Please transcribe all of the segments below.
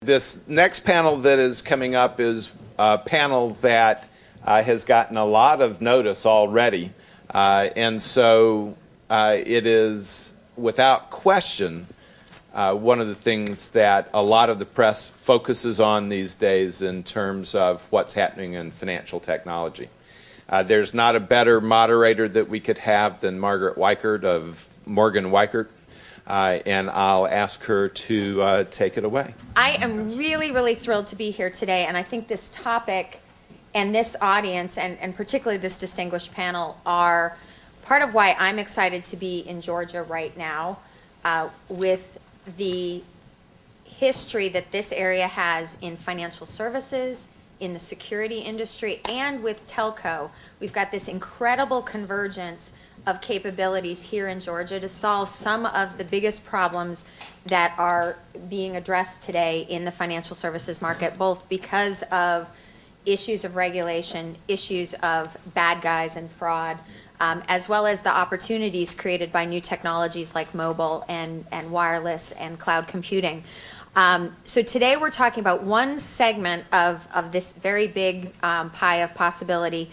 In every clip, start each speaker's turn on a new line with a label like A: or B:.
A: this next panel that is coming up is a panel that has gotten a lot of notice already. And so it is, without question, one of the things that a lot of the press focuses on these days in terms of what's happening in financial technology. There's not a better moderator that we could have than Margaret Weichert of Morgan Weichert, and I'll ask her to take it away.
B: I am really, really thrilled to be here today, and I think this topic and this audience, and particularly this distinguished panel, are part of why I'm excited to be in Georgia right now with the history that this area has in financial services, in the security industry, and with telco. We've got this incredible convergence of capabilities here in Georgia to solve some of the biggest problems that are being addressed today in the financial services market, both because of issues of regulation, issues of bad guys and fraud, as well as the opportunities created by new technologies like mobile and wireless and cloud computing. So today we're talking about one segment of this very big pie of possibility,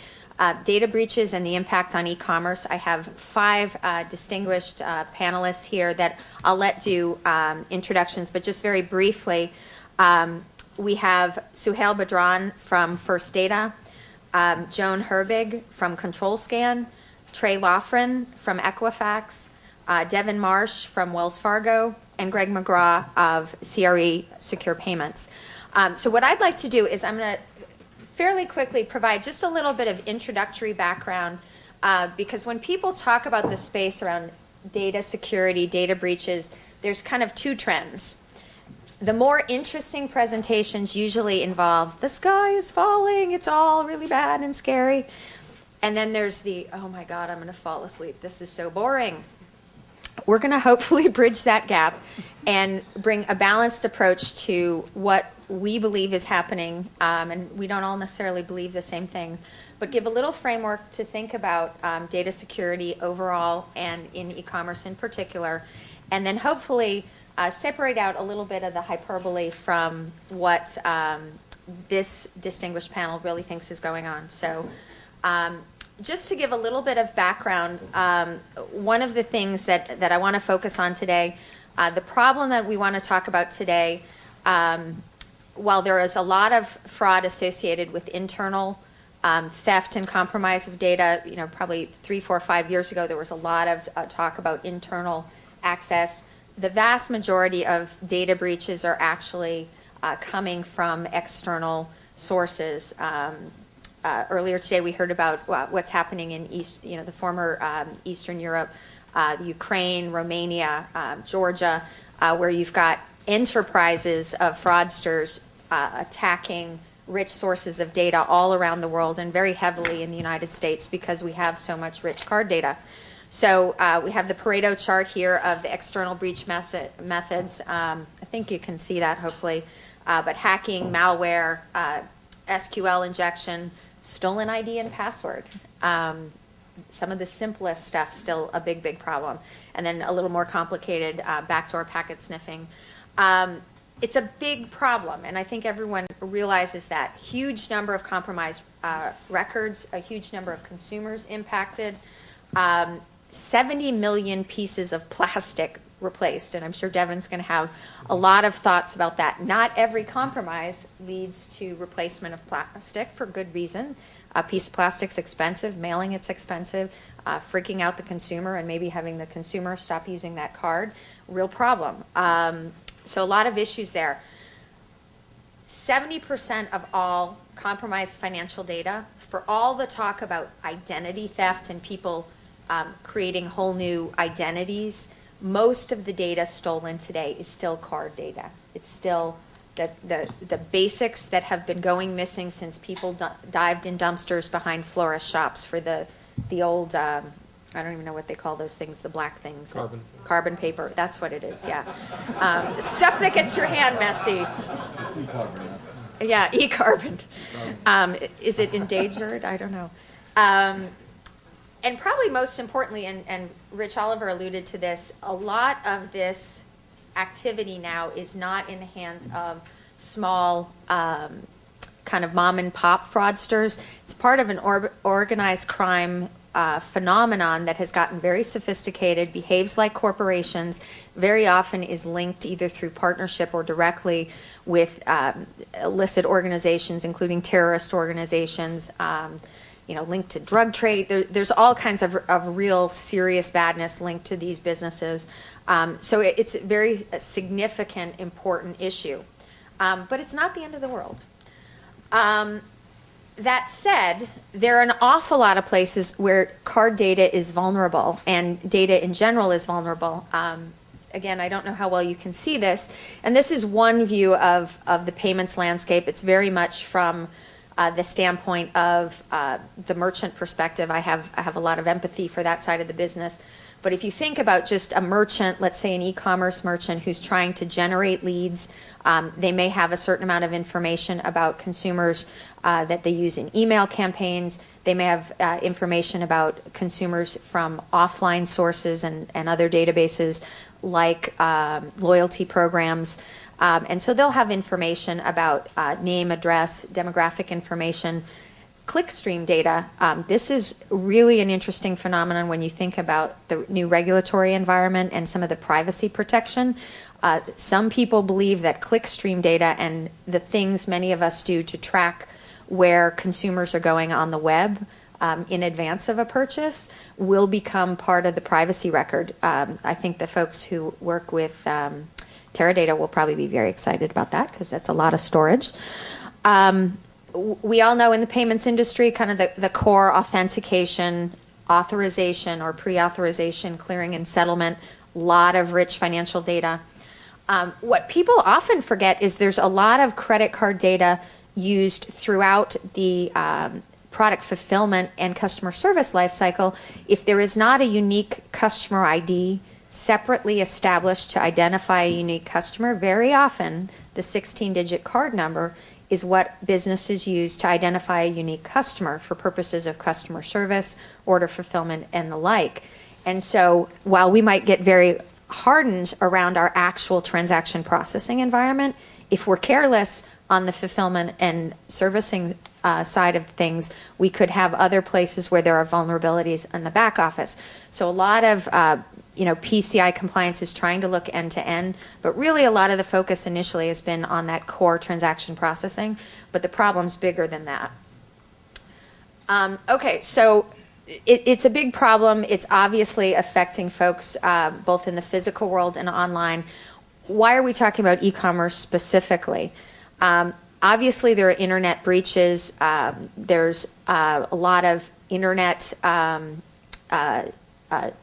B: data breaches and the impact on e-commerce. I have 5 distinguished panelists here that I'll let do introductions, but just very briefly, we have Suhail Badran from First Data, Joan Herbig from ControlScan, Trey Loughran from Equifax, Devin Marsh from Wells Fargo, and Greg McGraw of CRE Secure Payments. So what I'd like to do is I'm going to fairly quickly provide just a little bit of introductory background because when people talk about the space around data security, data breaches, there's kind of 2 trends. The more interesting presentations usually involve the sky is falling, it's all really bad and scary. And then there's the, oh my God, I'm going to fall asleep. This is so boring. We're going to hopefully bridge that gap and bring a balanced approach to what we believe is happening. And we don't all necessarily believe the same things, but give a little framework to think about data security overall and in e-commerce in particular. And then hopefully separate out a little bit of the hyperbole from what this distinguished panel really thinks is going on. So just to give a little bit of background, one of the things that I want to focus on today, the problem that we want to talk about today, while there is a lot of fraud associated with internal theft and compromise of data, probably 3, 4, 5 years ago, there was a lot of talk about internal access. The vast majority of data breaches are actually coming from external sources. Earlier today, we heard about what's happening in the former Eastern Europe, Ukraine, Romania, Georgia, where you've got enterprises of fraudsters attacking rich sources of data all around the world and very heavily in the United States because we have so much rich card data. So we have the Pareto chart here of the external breach methods. I think you can see that hopefully. But hacking, malware, SQL injection, stolen ID and password. Some of the simplest stuff still a big, big problem. And then a little more complicated backdoor packet sniffing. It's a big problem, and I think everyone realizes that. Huge number of compromised records, a huge number of consumers impacted. 70 million pieces of plastic replaced, and I'm sure Devin's going to have a lot of thoughts about that. Not every compromise leads to replacement of plastic for good reason. A piece of plastic's expensive, mailing it's expensive, freaking out the consumer and maybe having the consumer stop using that card, real problem. So a lot of issues there. 70% of all compromised financial data, for all the talk about identity theft and people creating whole new identities, most of the data stolen today is still card data. It's still the basics that have been going missing since people dived in dumpsters behind florist shops for the old, I don't even know what they call those things, the black things. Carbon paper, that's what it is, yeah. Stuff that gets your hand messy.
C: It's e-carbon.
B: Yeah, e-carbon. Is it endangered? I don't know. And probably most importantly, and Rich Oliver alluded to this, a lot of this activity now is not in the hands of small kind of mom and pop fraudsters. It's part of an organized crime phenomenon that has gotten very sophisticated, behaves like corporations, very often is linked either through partnership or directly with illicit organizations, including terrorist organizations, linked to drug trade. There's all kinds of real serious badness linked to these businesses. So it's a very significant, important issue. But it's not the end of the world. That said, there are an awful lot of places where card data is vulnerable and data in general is vulnerable. Again, I don't know how well you can see this. And this is one view of the payments landscape. It's very much from the standpoint of the merchant perspective. I have a lot of empathy for that side of the business. But if you think about just a merchant, let's say an e-commerce merchant who's trying to generate leads, they may have a certain amount of information about consumers that they use in email campaigns. They may have information about consumers from offline sources and other databases like loyalty programs. And so they'll have information about name, address, demographic information. Clickstream data, this is really an interesting phenomenon when you think about the new regulatory environment and some of the privacy protection. Some people believe that clickstream data and the things many of us do to track where consumers are going on the web in advance of a purchase will become part of the privacy record. I think the folks who work with Teradata will probably be very excited about that because that's a lot of storage. We all know in the payments industry kind of the core authentication, authorization or pre-authorization, clearing and settlement, a lot of rich financial data. What people often forget is there's a lot of credit card data used throughout the product fulfillment and customer service lifecycle. If there is not a unique customer ID separately established to identify a unique customer, very often the 16-digit card number is what businesses use to identify a unique customer for purposes of customer service, order fulfillment, and the like. And so while we might get very hardened around our actual transaction processing environment, if we're careless on the fulfillment and servicing side of things, we could have other places where there are vulnerabilities in the back office. So a lot of PCI compliance is trying to look end to end, but really a lot of the focus initially has been on that core transaction processing, but the problem's bigger than that. Okay, so it's a big problem. It's obviously affecting folks both in the physical world and online. Why are we talking about e-commerce specifically? Obviously, there are internet breaches. There's a lot of internet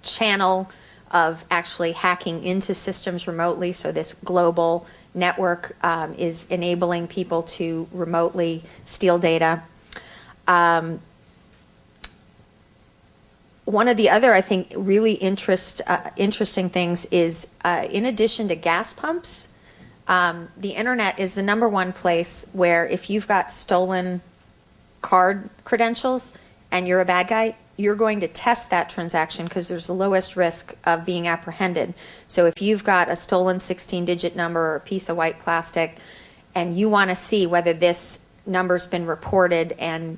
B: channel of actually hacking into systems remotely. So this global network is enabling people to remotely steal data. One of the other, I think, really interesting things is in addition to gas pumps, the internet is the #1 place where if you've got stolen card credentials and you're a bad guy, you're going to test that transaction because there's the lowest risk of being apprehended. So if you've got a stolen 16-digit number or a piece of white plastic and you want to see whether this number's been reported and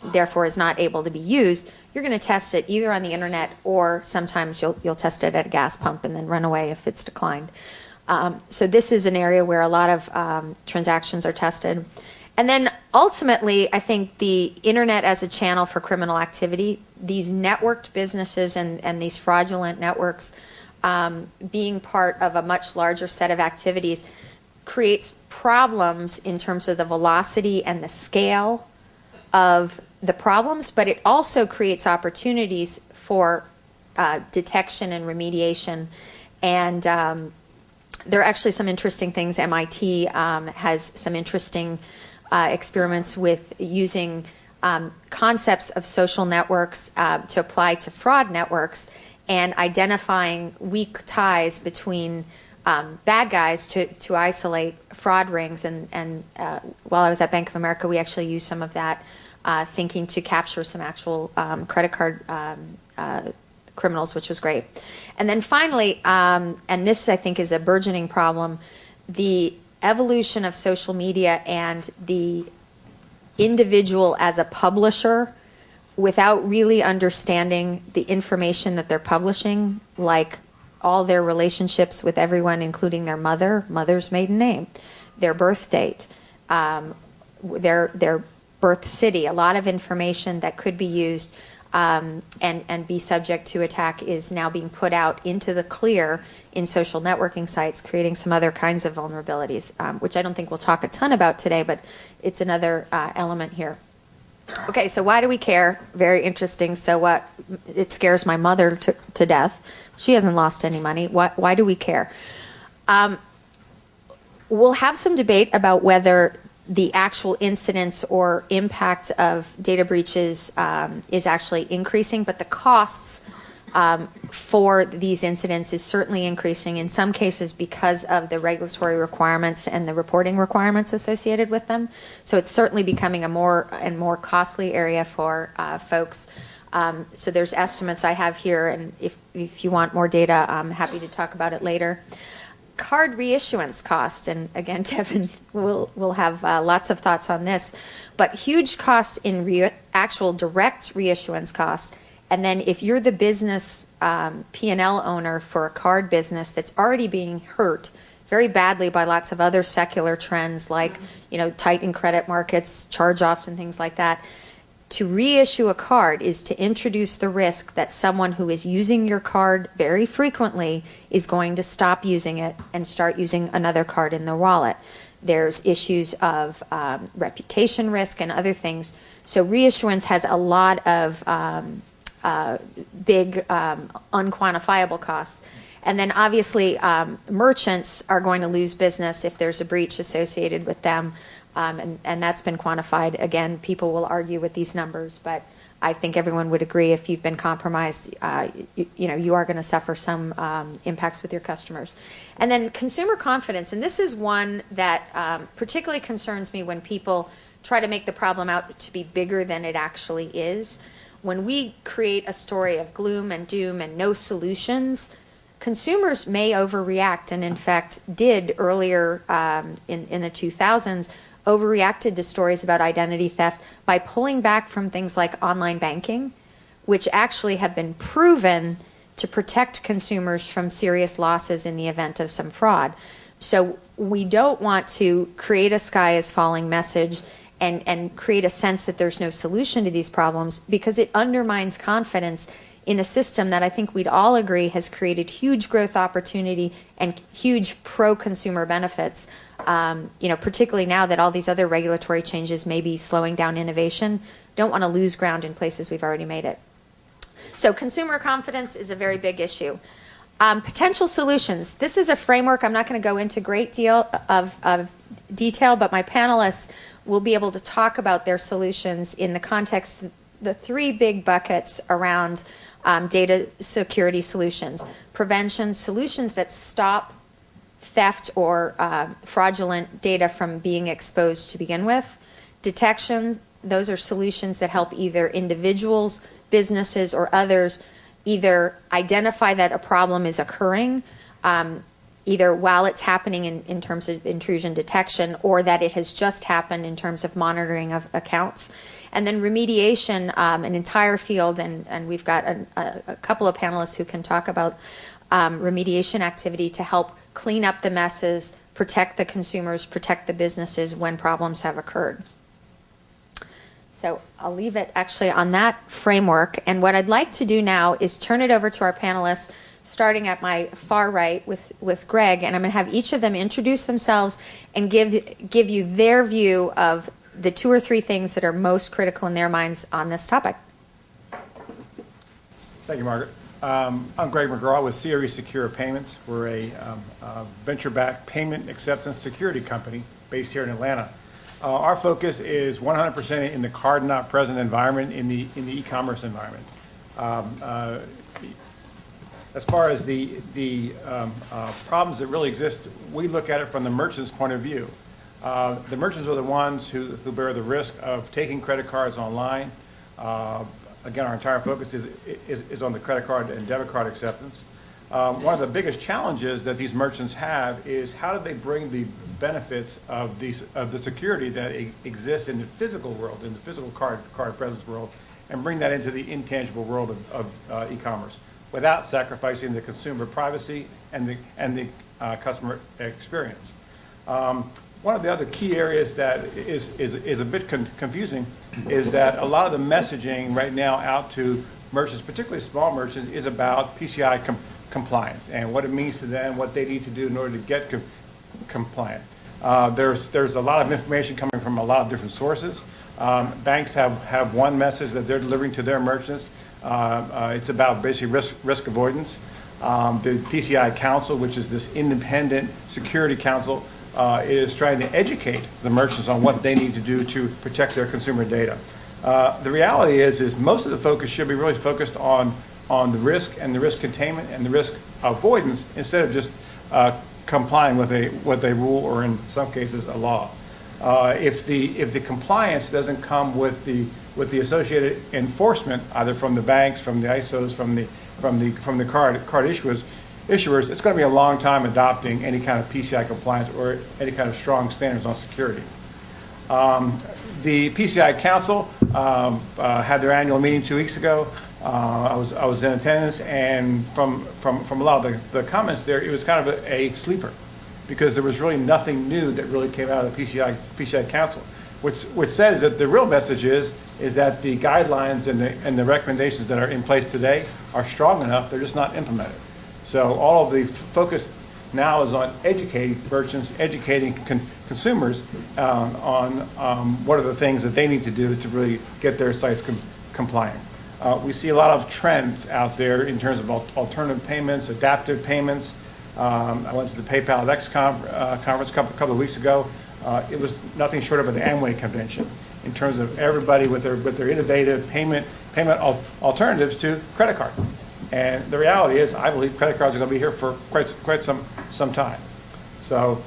B: therefore is not able to be used, you're going to test it either on the internet or sometimes you'll test it at a gas pump and then run away if it's declined. So this is an area where a lot of transactions are tested. And then ultimately, I think the internet as a channel for criminal activity, these networked businesses and these fraudulent networks being part of a much larger set of activities creates problems in terms of the velocity and the scale of the problems, but it also creates opportunities for detection and remediation. And there are actually some interesting things. MIT has some interesting experiments with using concepts of social networks to apply to fraud networks and identifying weak ties between bad guys to isolate fraud rings. And while I was at Bank of America, we actually used some of that thinking to capture some actual credit card criminals, which was great. And then finally, and this I think is a burgeoning problem, the evolution of social media and the individual as a publisher without really understanding the information that they're publishing, like all their relationships with everyone, including their mother's maiden name, their birth date, their birth city. A lot of information that could be used and be subject to attack is now being put out into the clear in social networking sites, creating some other kinds of vulnerabilities, which I don't think we'll talk a ton about today, but it's another element here. Okay, so why do we care? Very interesting. So what? It scares my mother to death. She hasn't lost any money. Why do we care? We'll have some debate about whether the actual incidence or impact of data breaches is actually increasing, but the costs for these incidents is certainly increasing, in some cases because of the regulatory requirements and the reporting requirements associated with them. So it's certainly becoming a more and more costly area for folks. So there's estimates I have here, and if you want more data, I'm happy to talk about it later. Card reissuance cost, and again, Devin will have lots of thoughts on this, but huge costs in actual direct reissuance costs. And then if you're the business P&L owner for a card business that's already being hurt very badly by lots of other secular trends like, tightened credit markets, charge-offs and things like that, to reissue a card is to introduce the risk that someone who is using your card very frequently is going to stop using it and start using another card in their wallet. There's issues of reputation risk and other things. So reissuance has a lot of big unquantifiable costs. And then obviously merchants are going to lose business if there's a breach associated with them. And that's been quantified. Again, people will argue with these numbers, but I think everyone would agree if you've been compromised, you are going to suffer some impacts with your customers. And then consumer confidence, and this is one that particularly concerns me when people try to make the problem out to be bigger than it actually is. When we create a story of gloom and doom and no solutions, consumers may overreact, and in fact did earlier in the 2000s, overreacted to stories about identity theft by pulling back from things like online banking, which actually have been proven to protect consumers from serious losses in the event of some fraud. So we don't want to create a sky is falling message and create a sense that there's no solution to these problems, because it undermines confidence in a system that I think we'd all agree has created huge growth opportunity and huge pro-consumer benefits, particularly now that all these other regulatory changes may be slowing down innovation. Don't want to lose ground in places we've already made it. So consumer confidence is a very big issue. Potential solutions. This is a framework. I'm not going to go into a great deal of detail, but my panelists will be able to talk about their solutions in the context of the three big buckets around data security solutions. Prevention, solutions that stop theft or fraudulent data from being exposed to begin with. Detection, those are solutions that help either individuals, businesses, or others either identify that a problem is occurring, either while it's happening in terms of intrusion detection, or that it has just happened in terms of monitoring of accounts. And then remediation, an entire field, and we've got a couple of panelists who can talk about remediation activity to help clean up the messes, protect the consumers, protect the businesses when problems have occurred. So I'll leave it actually on that framework. And what I'd like to do now is turn it over to our panelists, starting at my far right with Greg, and I'm going to have each of them introduce themselves and give you their view of the two or three things that are most critical in their minds on this topic.
C: Thank you, Margaret. I'm Greg McGraw with CRE Secure Payments. We're a venture-backed payment acceptance security company based here in Atlanta. Our focus is 100% in the card-not-present environment, in the e-commerce environment. As far as the problems that really exist, we look at it from the merchant's point of view. The merchants are the ones who bear the risk of taking credit cards online. Again, our entire focus is on the credit card and debit card acceptance. one of the biggest challenges that these merchants have is how do they bring the benefits of the security that exists in the physical world, in the physical card presence world, and bring that into the intangible world of e-commerce without sacrificing the consumer privacy and the customer experience. One of the other key areas that is a bit confusing is that a lot of the messaging right now out to merchants, particularly small merchants, is about PCI compliance and what it means to them, what they need to do in order to get compliant. There's a lot of information coming from a lot of different sources. Banks have one message that they're delivering to their merchants. It's about basically risk avoidance. The PCI Council, which is this independent security council, is trying to educate the merchants on what they need to do to protect their consumer data. The reality is most of the focus should be really focused on the risk and the risk containment and the risk avoidance instead of just complying with a rule or in some cases a law. If the compliance doesn't come with the associated enforcement, either from the banks, from the ISOs, from the card issuers, it's going to be a long time adopting any kind of PCI compliance or any kind of strong standards on security. The PCI Council had their annual meeting 2 weeks ago. I was in attendance, and from a lot of the comments there, it was kind of a sleeper, because there was really nothing new that really came out of the PCI Council, which says that the real message is that the guidelines and the recommendations that are in place today are strong enough, they're just not implemented. So all of the focus now is on educating merchants, educating consumers on what are the things that they need to do to really get their sites compliant. We see a lot of trends out there in terms of alternative payments, adaptive payments. I went to the PayPal X conference a couple of weeks ago. It was nothing short of an Amway convention in terms of everybody with their innovative payment alternatives to credit card. And the reality is, I believe credit cards are going to be here for quite some time. So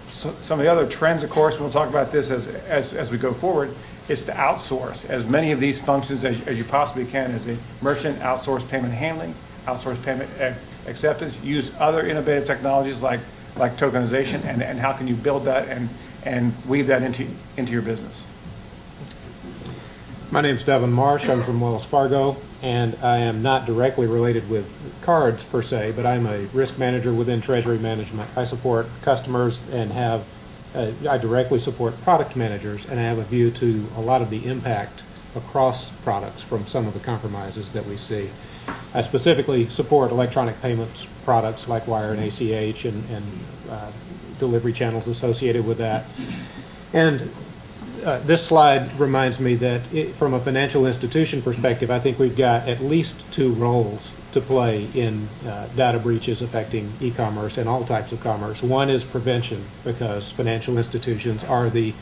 C: some of the other trends, of course, we'll talk about this as we go forward, is to outsource as many of these functions as you possibly can as a merchant. Outsource payment handling, outsource payment acceptance, use other innovative technologies like tokenization, and how can you build that and weave that into your business.
D: My name's Devin Marsh. I'm from Wells Fargo, and I am not directly related with cards per se, but I'm a risk manager within Treasury Management. I support customers and I directly support product managers, and I have a view to a lot of the impact across products from some of the compromises that we see. I specifically support electronic payments products like wire and ACH and delivery channels associated with that. And this slide reminds me that from a financial institution perspective, I think we've got at least 2 roles to play in data breaches affecting e-commerce and all types of commerce. One is prevention, because financial institutions are the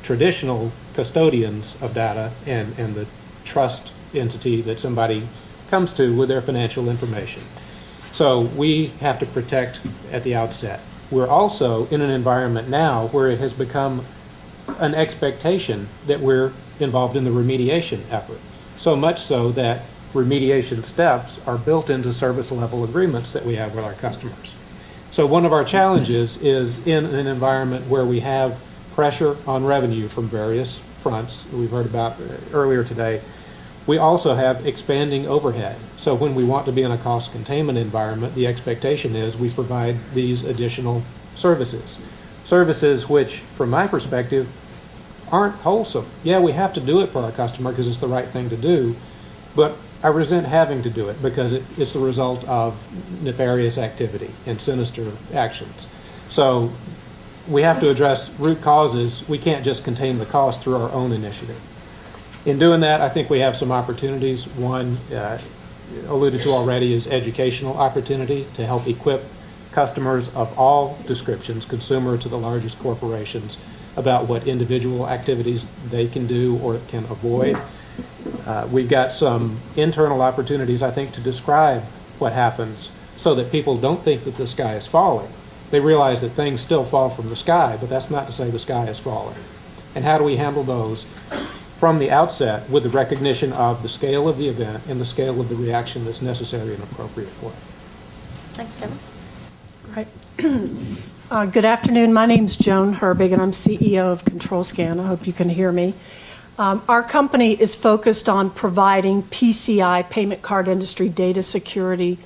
D: traditional custodians of data and the trust entity that somebody comes to with their financial information. So we have to protect at the outset. We're also in an environment now where it has become an expectation that we're involved in the remediation effort. So much so that remediation steps are built into service level agreements that we have with our customers. So one of our challenges is in an environment where we have pressure on revenue from various fronts we've heard about earlier today. We also have expanding overhead. So when we want to be in a cost containment environment, the expectation is we provide these additional services. Services which, from my perspective, aren't wholesome. Yeah, we have to do it for our customer because it's the right thing to do, but I resent having to do it because it's the result of nefarious activity and sinister actions. So we have to address root causes. We can't just contain the cost through our own initiative. In doing that, I think we have some opportunities. One, alluded to already, is educational opportunity to help equip customers of all descriptions, consumer to the largest corporations, about what individual activities they can do or can avoid. We've got some internal opportunities, I think, to describe what happens so that people don't think that the sky is falling. They realize that things still fall from the sky, but that's not to say the sky is falling. And how do we handle those? from the outset with the recognition of the scale of the event and the scale of the reaction that's necessary and appropriate for it.
B: Thanks, Deborah.
E: Right. Good afternoon. My name's Joan Herbig, and I'm CEO of ControlScan. I hope you can hear me. Our company is focused on providing PCI, payment card industry data security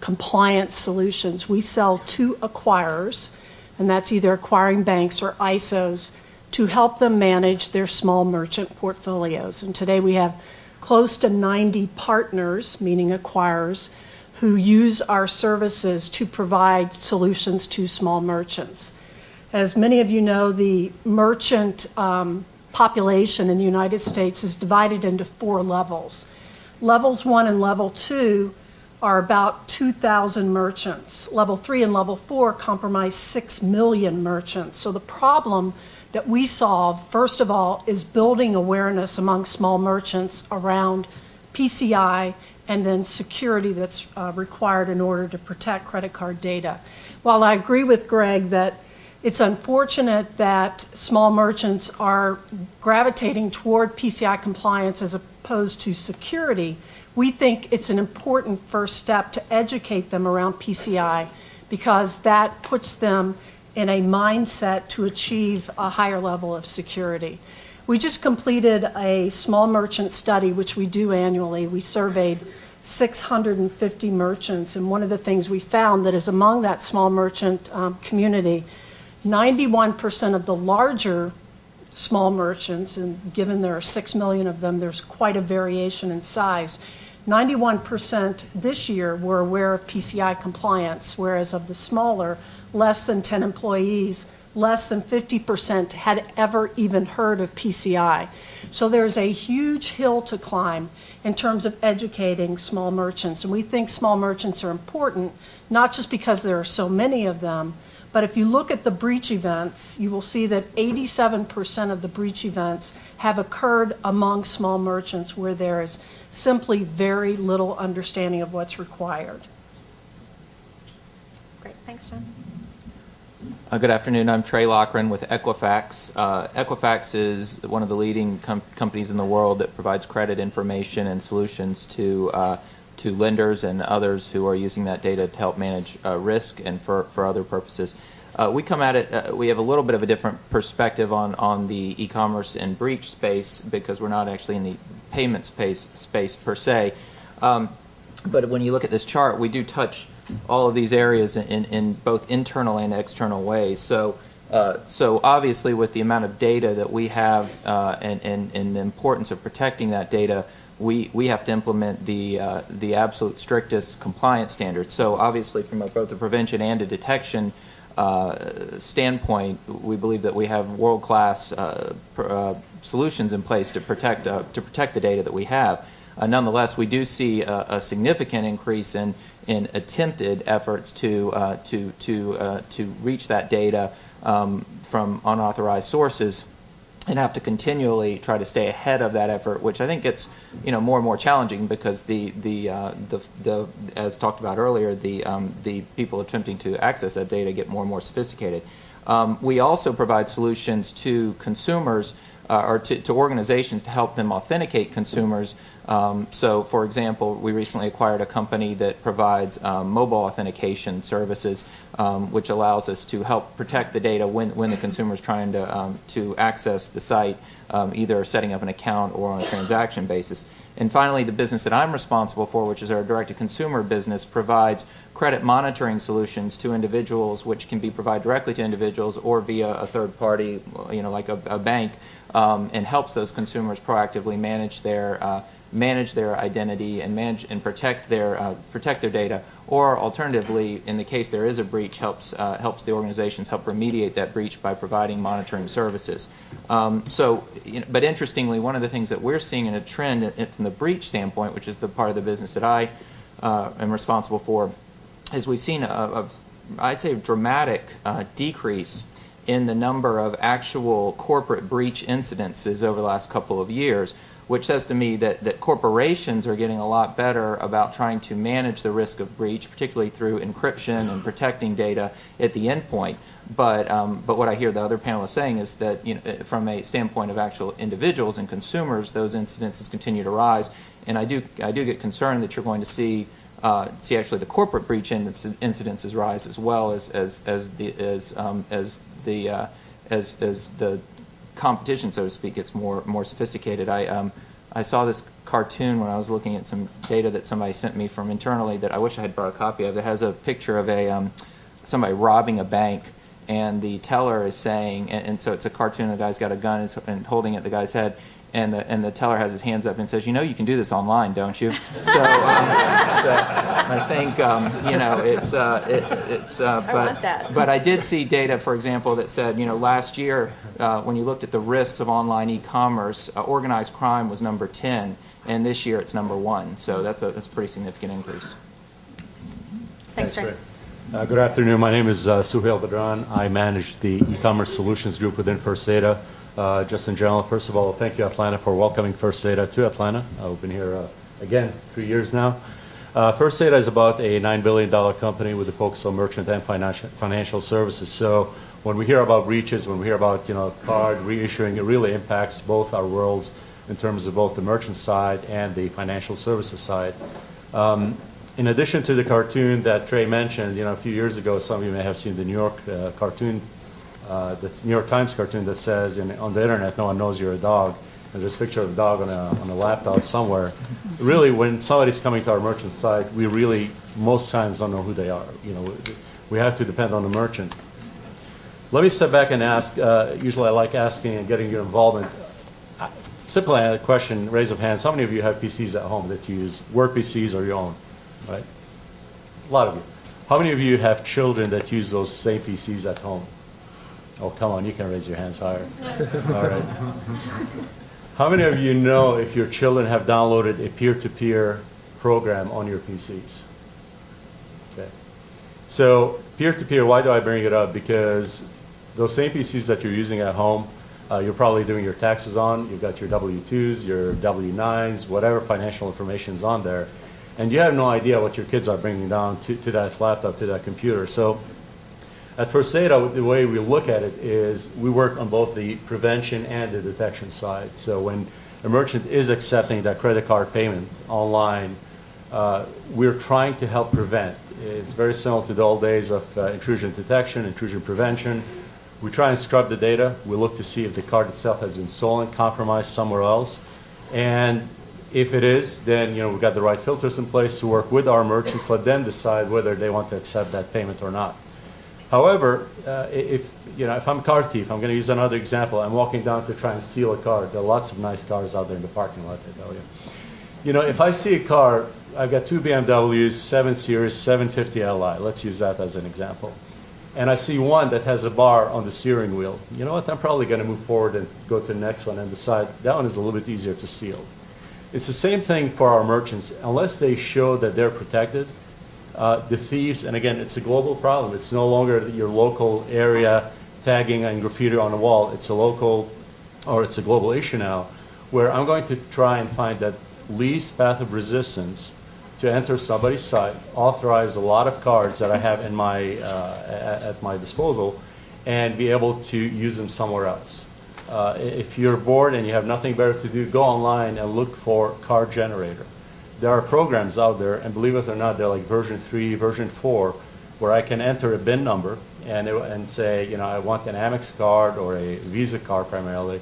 E: compliance solutions. We sell to acquirers, and that's either acquiring banks or ISOs, to help them manage their small merchant portfolios. And today we have close to 90 partners, meaning acquirers, who use our services to provide solutions to small merchants. As many of you know, the merchant population in the United States is divided into 4 levels. Levels 1 and level 2 are about 2,000 merchants. Level 3 and level 4 comprise 6 million merchants. So the problem that we solve, first of all, is building awareness among small merchants around PCI and then security that's required in order to protect credit card data. While I agree with Greg that it's unfortunate that small merchants are gravitating toward PCI compliance as opposed to security, we think it's an important first step to educate them around PCI because that puts them in a mindset to achieve a higher level of security. We just completed a small merchant study, which we do annually. We surveyed 650 merchants, and one of the things we found that is among that small merchant community, 91% of the larger small merchants, and given there are 6 million of them, there's quite a variation in size. 91% this year were aware of PCI compliance, whereas of the smaller, less than 10 employees, less than 50% had ever even heard of PCI. So there's a huge hill to climb in terms of educating small merchants. And we think small merchants are important, not just because there are so many of them, but if you look at the breach events, you will see that 87% of the breach events have occurred among small merchants where there is simply very little understanding of what's required.
B: Great, thanks, John.
F: Good afternoon. I'm Trey Lochran with Equifax. Equifax is one of the leading companies in the world that provides credit information and solutions to lenders and others who are using that data to help manage risk and for other purposes. We come at it, we have a little bit of a different perspective on the e-commerce and breach space because we're not actually in the payment space per se. But when you look at this chart, we do touch all of these areas in both internal and external ways. So obviously with the amount of data that we have and the importance of protecting that data, we have to implement the absolute strictest compliance standards. So obviously from both the prevention and a detection standpoint, we believe that we have world-class solutions in place to protect the data that we have. Nonetheless, we do see a significant increase in attempted efforts to reach that data from unauthorized sources, and have to continually try to stay ahead of that effort, which I think gets more and more challenging because as talked about earlier, the people attempting to access that data get more and more sophisticated. We also provide solutions to consumers or to organizations to help them authenticate consumers. So, for example, we recently acquired a company that provides mobile authentication services, which allows us to help protect the data when the consumer is trying to access the site, either setting up an account or on a transaction basis. And finally, the business that I'm responsible for, which is our direct-to-consumer business, provides credit monitoring solutions to individuals, which can be provided directly to individuals or via a third party, like a bank, and helps those consumers proactively manage their identity and protect their data, or alternatively, in the case there is a breach, helps the organizations help remediate that breach by providing monitoring services. But interestingly, one of the things that we're seeing in a trend from the breach standpoint, which is the part of the business that I am responsible for, is we've seen I'd say a dramatic decrease in the number of actual corporate breach incidences over the last couple of years, which says to me that corporations are getting a lot better about trying to manage the risk of breach, particularly through encryption and protecting data at the endpoint. But what I hear the other panelists saying is that, from a standpoint of actual individuals and consumers, those incidences continue to rise, and I do get concerned that you're going to see actually the corporate breach incidences rise as well as the competition, so to speak, gets more sophisticated. I saw this cartoon when I was looking at some data that somebody sent me from internally that I wish I had brought a copy of. It has a picture of somebody robbing a bank, and the teller is saying, and so it's a cartoon, the guy's got a gun and holding it at the guy's head, and the teller has his hands up and says, you can do this online, don't you? So I think,
B: want that.
F: But I did see data, for example, that said, last year, when you looked at the risks of online e-commerce, organized crime was number 10, and this year it's number 1. So that's a pretty significant increase.
B: Thanks, Ray.
G: Good afternoon. My name is Suhail Badran. I manage the e-commerce solutions group within First Data. Just in general, first of all, thank you, Atlanta, for welcoming First Data to Atlanta. We've been here, again, 3 years now. First Data is about a $9 billion company with a focus on merchant and financial services. So when we hear about breaches, when we hear about card reissuing, it really impacts both our worlds in terms of both the merchant side and the financial services side. In addition to the cartoon that Trey mentioned, a few years ago, some of you may have seen the New York cartoon, that's New York Times cartoon that says, on the internet, no one knows you're a dog. And this picture of a dog on a laptop somewhere. Really, when somebody's coming to our merchant site, we really, most times, don't know who they are. We have to depend on the merchant. Let me step back and ask, usually I like asking and getting your involvement. Simply a question, raise of hands, how many of you have PCs at home that you use, work PCs or your own? Right? A lot of you. How many of you have children that use those same PCs at home? Oh, come on, you can raise your hands higher. All right. How many of you know if your children have downloaded a peer-to-peer program on your PCs? Okay. So peer-to-peer, why do I bring it up? Because those same PCs that you're using at home, you're probably doing your taxes on. You've got your W-2s, your W-9s, whatever financial information is on there. And you have no idea what your kids are bringing down to that laptop, to that computer. So at First Data, the way we look at it is we work on both the prevention and the detection side. So when a merchant is accepting that credit card payment online, we're trying to help prevent. It's very similar to the old days of intrusion detection, intrusion prevention. We try and scrub the data. We look to see if the card itself has been stolen, compromised somewhere else. And if it is, then we've got the right filters in place to work with our merchants, let them decide whether they want to accept that payment or not. However, if I'm a car thief, I'm going to use another example. I'm walking down to try and steal a car. There are lots of nice cars out there in the parking lot, I tell you. If I see a car, I've got 2 BMWs, 7 Series, 750 Li. Let's use that as an example. And I see one that has a bar on the steering wheel. You know what? I'm probably going to move forward and go to the next one and decide that one is a little bit easier to steal. It's the same thing for our merchants. Unless they show that they're protected, the thieves, and again, it's a global problem. It's no longer your local area tagging and graffiti on the wall. It's a local, or it's a global issue now, where I'm going to try and find that least path of resistance to enter somebody's site, authorize a lot of cards that I have in my at my disposal, and be able to use them somewhere else. If you're bored and you have nothing better to do, go online and look for card generator. There are programs out there, and believe it or not, they're like version 3, version 4, where I can enter a BIN number and say, I want an Amex card or a Visa card primarily,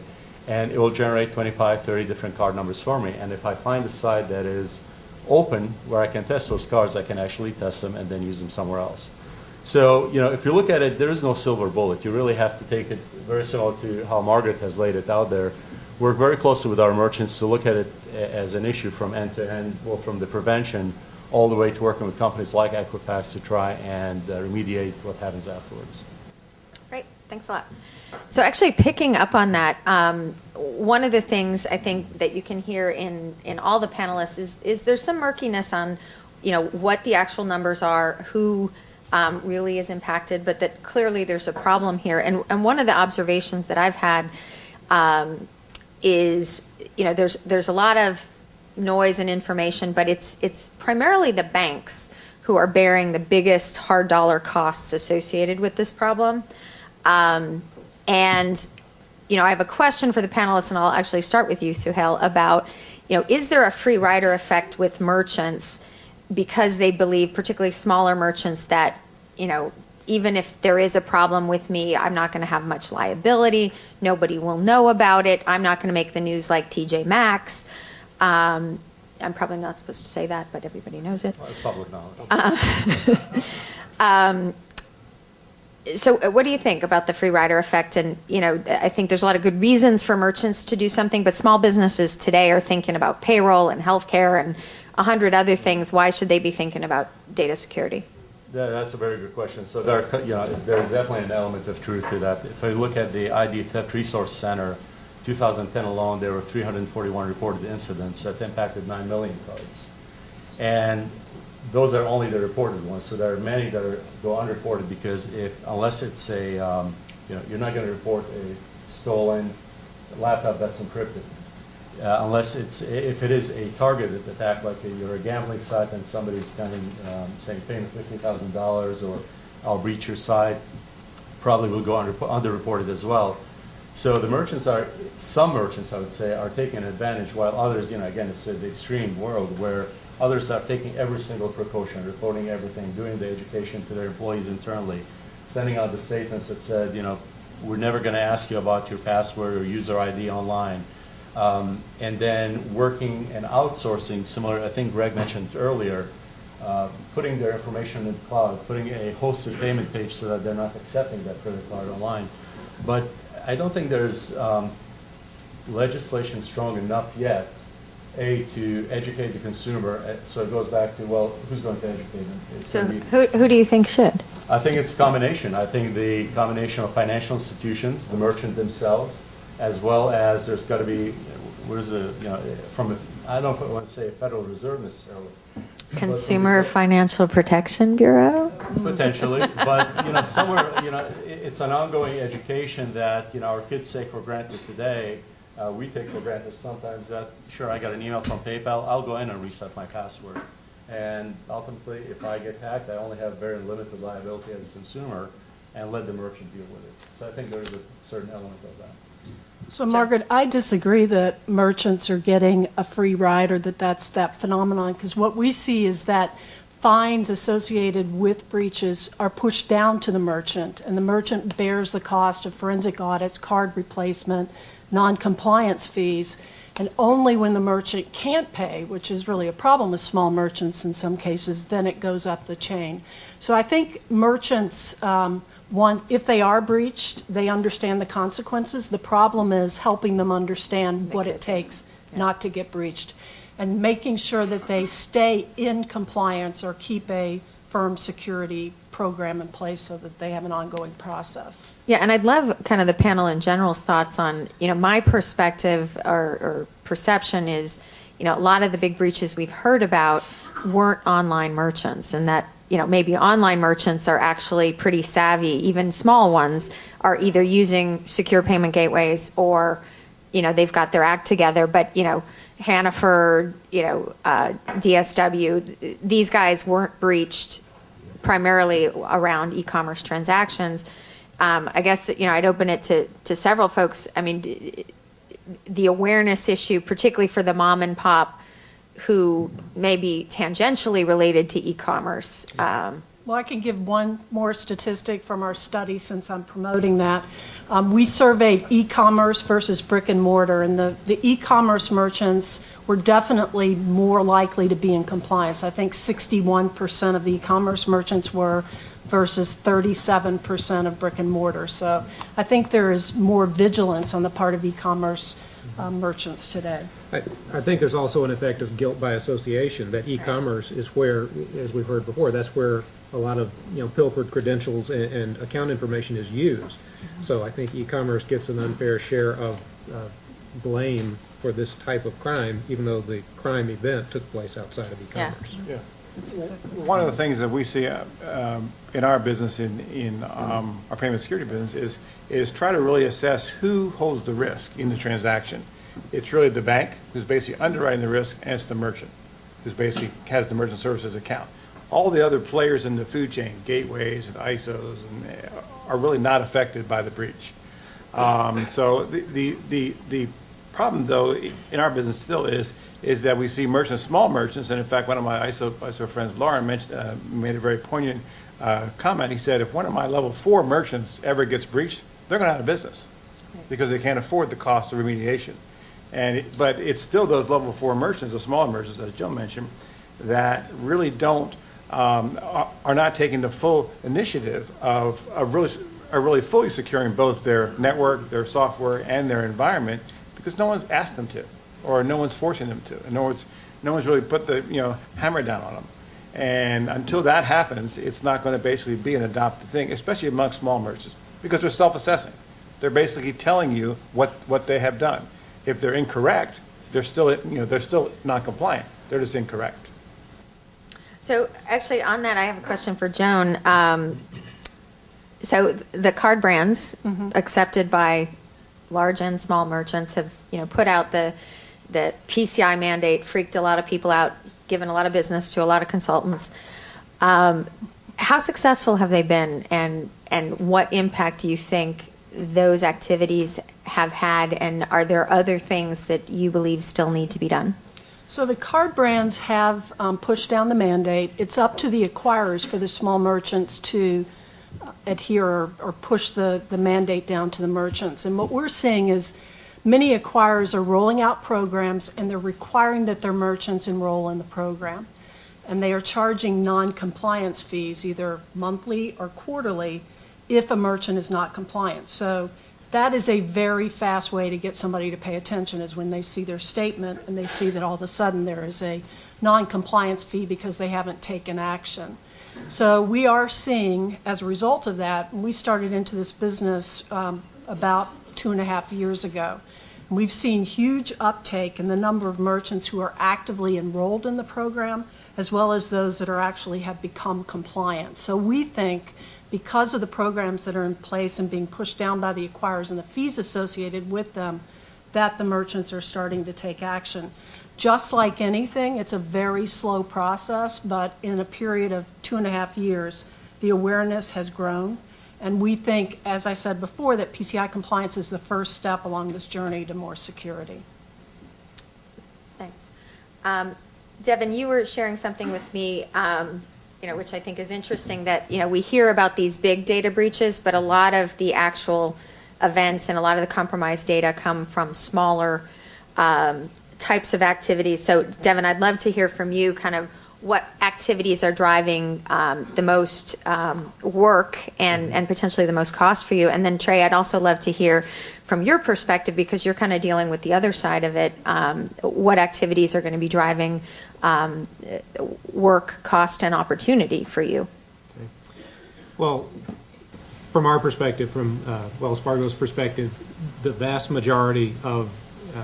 G: and it will generate 25, 30 different card numbers for me. And if I find a site that is open where I can test those cards, I can actually test them and then use them somewhere else. So, if you look at it, there is no silver bullet. You really have to take it very similar to how Margaret has laid it out there. Work very closely with our merchants to look at it as an issue from end to end, both from the prevention all the way to working with companies like Equifax to try and remediate what happens afterwards.
B: Great, thanks a lot. So actually picking up on that, one of the things I think that you can hear in all the panelists is there's some murkiness on, what the actual numbers are, who really is impacted, but that clearly there's a problem here. And one of the observations that I've had is, there's a lot of noise and information, but it's primarily the banks who are bearing the biggest hard dollar costs associated with this problem. And, I have a question for the panelists, and I'll actually start with you, Suhail, about, is there a free rider effect with merchants because they believe, particularly smaller merchants, that, even if there is a problem with me, I'm not going to have much liability. Nobody will know about it. I'm not going to make the news like TJ Maxx. I'm probably not supposed to say that, but everybody knows it.
G: Well, it's public knowledge.
B: So what do you think about the free rider effect? And, I think there's a lot of good reasons for merchants to do something, but small businesses today are thinking about payroll and healthcare and 100 other things. Why should they be thinking about data security?
G: Yeah, that's a very good question. So there's definitely an element of truth to that. If I look at the ID Theft Resource Center, 2010 alone, there were 341 reported incidents that impacted 9 million cards. And those are only the reported ones. So there are many that go unreported because unless it's you're not going to report a stolen laptop that's encrypted. Unless if it is a targeted attack, like you're a gambling site and somebody's saying pay me $50,000 or I'll breach your site, probably will go underreported as well. So some merchants I would say are taking advantage, while others, again, it's the extreme world where others are taking every single precaution, reporting everything, doing the education to their employees internally, sending out the statements that said, we're never going to ask you about your password or user ID online. And then working and outsourcing, similar, I think Greg mentioned earlier, putting their information in the cloud, putting a hosted payment page so that they're not accepting that credit card online. But I don't think there's legislation strong enough yet, to educate the consumer. So it goes back to, well, who's going to educate them?
B: So who do you think should?
G: I think it's a combination. I think the combination of financial institutions, the merchant themselves, as well as there's got to be, I don't want to say a Federal Reserve necessarily.
B: Consumer Financial Protection Bureau?
G: Potentially, but somewhere, it's an ongoing education that our kids take for granted today. We take for granted sometimes that, sure, I got an email from PayPal, I'll go in and reset my password. And ultimately, if I get hacked, I only have very limited liability as a consumer, and let the merchant deal with it. So I think there's a certain element of that.
E: So, Margaret, I disagree that merchants are getting a free ride or that's that phenomenon, because what we see is that fines associated with breaches are pushed down to the merchant, and the merchant bears the cost of forensic audits, card replacement, non-compliance fees, and only when the merchant can't pay, which is really a problem with small merchants in some cases, then it goes up the chain. So I think merchants if they are breached, they understand the consequences. The problem is helping them understand what it takes not to get breached and making sure that they stay in compliance or keep a firm security program in place so that they have an ongoing process.
B: Yeah, and I'd love kind of the panel in general's thoughts on, my perspective or perception is, a lot of the big breaches we've heard about weren't online merchants, and that maybe online merchants are actually pretty savvy. Even small ones are either using secure payment gateways or, they've got their act together. But, Hannaford, DSW, these guys weren't breached primarily around e-commerce transactions. I guess, I'd open it to several folks. I mean, the awareness issue, particularly for the mom and pop who may be tangentially related to e-commerce.
E: Well, I can give one more statistic from our study since I'm promoting that. We surveyed e-commerce versus brick and mortar, and the e-commerce merchants were definitely more likely to be in compliance. I think 61% of the e-commerce merchants were versus 37% of brick and mortar. So I think there is more vigilance on the part of e-commerce merchants today.
D: I think there's also an effect of guilt by association, that e-commerce is where, as we've heard before, that's where a lot of pilfered credentials and account information is used. So I think e-commerce gets an unfair share of blame for this type of crime, even though the crime event took place outside of e-commerce.
C: Yeah. One of the things that we see in our business, in our payment security business, is try to really assess who holds the risk in the transaction. It's really the bank who's basically underwriting the risk, and it's the merchant who's basically has the merchant services account. All the other players in the food chain, gateways and ISOs, are really not affected by the breach. So the problem, though, in our business still is that we see merchants, small merchants, and in fact, one of my ISO friends, Lauren, made a very poignant comment. He said, if one of my level 4 merchants ever gets breached, they're going out of business because they can't afford the cost of remediation. But it's still those level 4 merchants, the smaller merchants, as Joe mentioned, that really don't are not taking the full initiative of really fully securing both their network, their software, and their environment, because no one's asked them to, or no one's forcing them to, and no one's really put the hammer down on them. And until that happens, it's not going to basically be an adopted thing, especially among small merchants, because they're self-assessing. They're basically telling you what they have done. If they're incorrect, they're still not compliant. They're just incorrect.
B: So actually on that, I have a question for Joan. So the card brands accepted by large and small merchants have put out the PCI mandate, freaked a lot of people out, given a lot of business to a lot of consultants. How successful have they been, and what impact do you think those activities have had, and are there other things that you believe still need to be done?
E: So the card brands have pushed down the mandate. It's up to the acquirers for the small merchants to adhere or push the mandate down to the merchants. And what we're seeing is many acquirers are rolling out programs, and they're requiring that their merchants enroll in the program. And they are charging non-compliance fees, either monthly or quarterly, if a merchant is not compliant. So that is a very fast way to get somebody to pay attention, is when they see their statement and they see that all of a sudden there is a non-compliance fee because they haven't taken action. So we are seeing, as a result of that, we started into this business about 2.5 years ago. And we've seen huge uptake in the number of merchants who are actively enrolled in the program, as well as those that are actually have become compliant. So we think, because of the programs that are in place and being pushed down by the acquirers and the fees associated with them, that the merchants are starting to take action. Just like anything, it's a very slow process, but in a period of 2.5 years, the awareness has grown. And we think, as I said before, that PCI compliance is the first step along this journey to more security.
B: Thanks. Devin, you were sharing something with me which I think is interesting, that, we hear about these big data breaches, but a lot of the actual events and a lot of the compromised data come from smaller types of activities. So, Devin, I'd love to hear from you kind of what activities are driving the most work and potentially the most cost for you. And then, Trey, I'd also love to hear from your perspective, because you're kind of dealing with the other side of it, what activities are going to be driving work, cost, and opportunity for you.
D: Okay. Well, from our perspective, from Wells Fargo's perspective, the vast majority of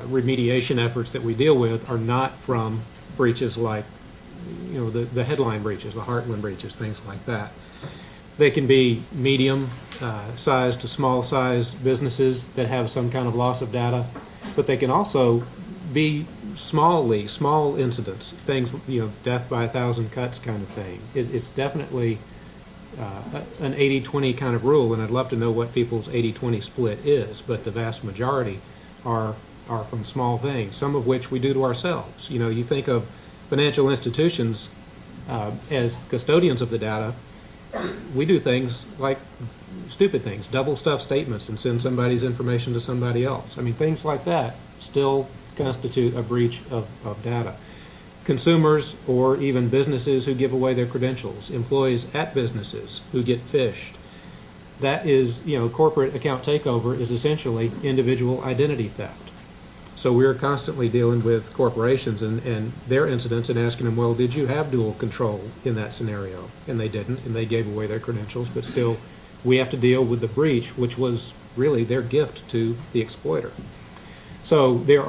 D: remediation efforts that we deal with are not from breaches like, the headline breaches, the Heartland breaches, things like that. They can be medium size to small size businesses that have some kind of loss of data, but they can also be small incidents, things, death by 1,000 cuts kind of thing. It's definitely an 80-20 kind of rule, and I'd love to know what people's 80-20 split is, but the vast majority are from small things, some of which we do to ourselves. You think of financial institutions as custodians of the data. We do things like stupid things, double stuff statements and send somebody's information to somebody else. I mean, things like that still constitute a breach of data. Consumers or even businesses who give away their credentials, employees at businesses who get phished. That is, corporate account takeover is essentially individual identity theft. So we're constantly dealing with corporations and their incidents and asking them, well, did you have dual control in that scenario? And they didn't, and they gave away their credentials, but still we have to deal with the breach, which was really their gift to the exploiter. So there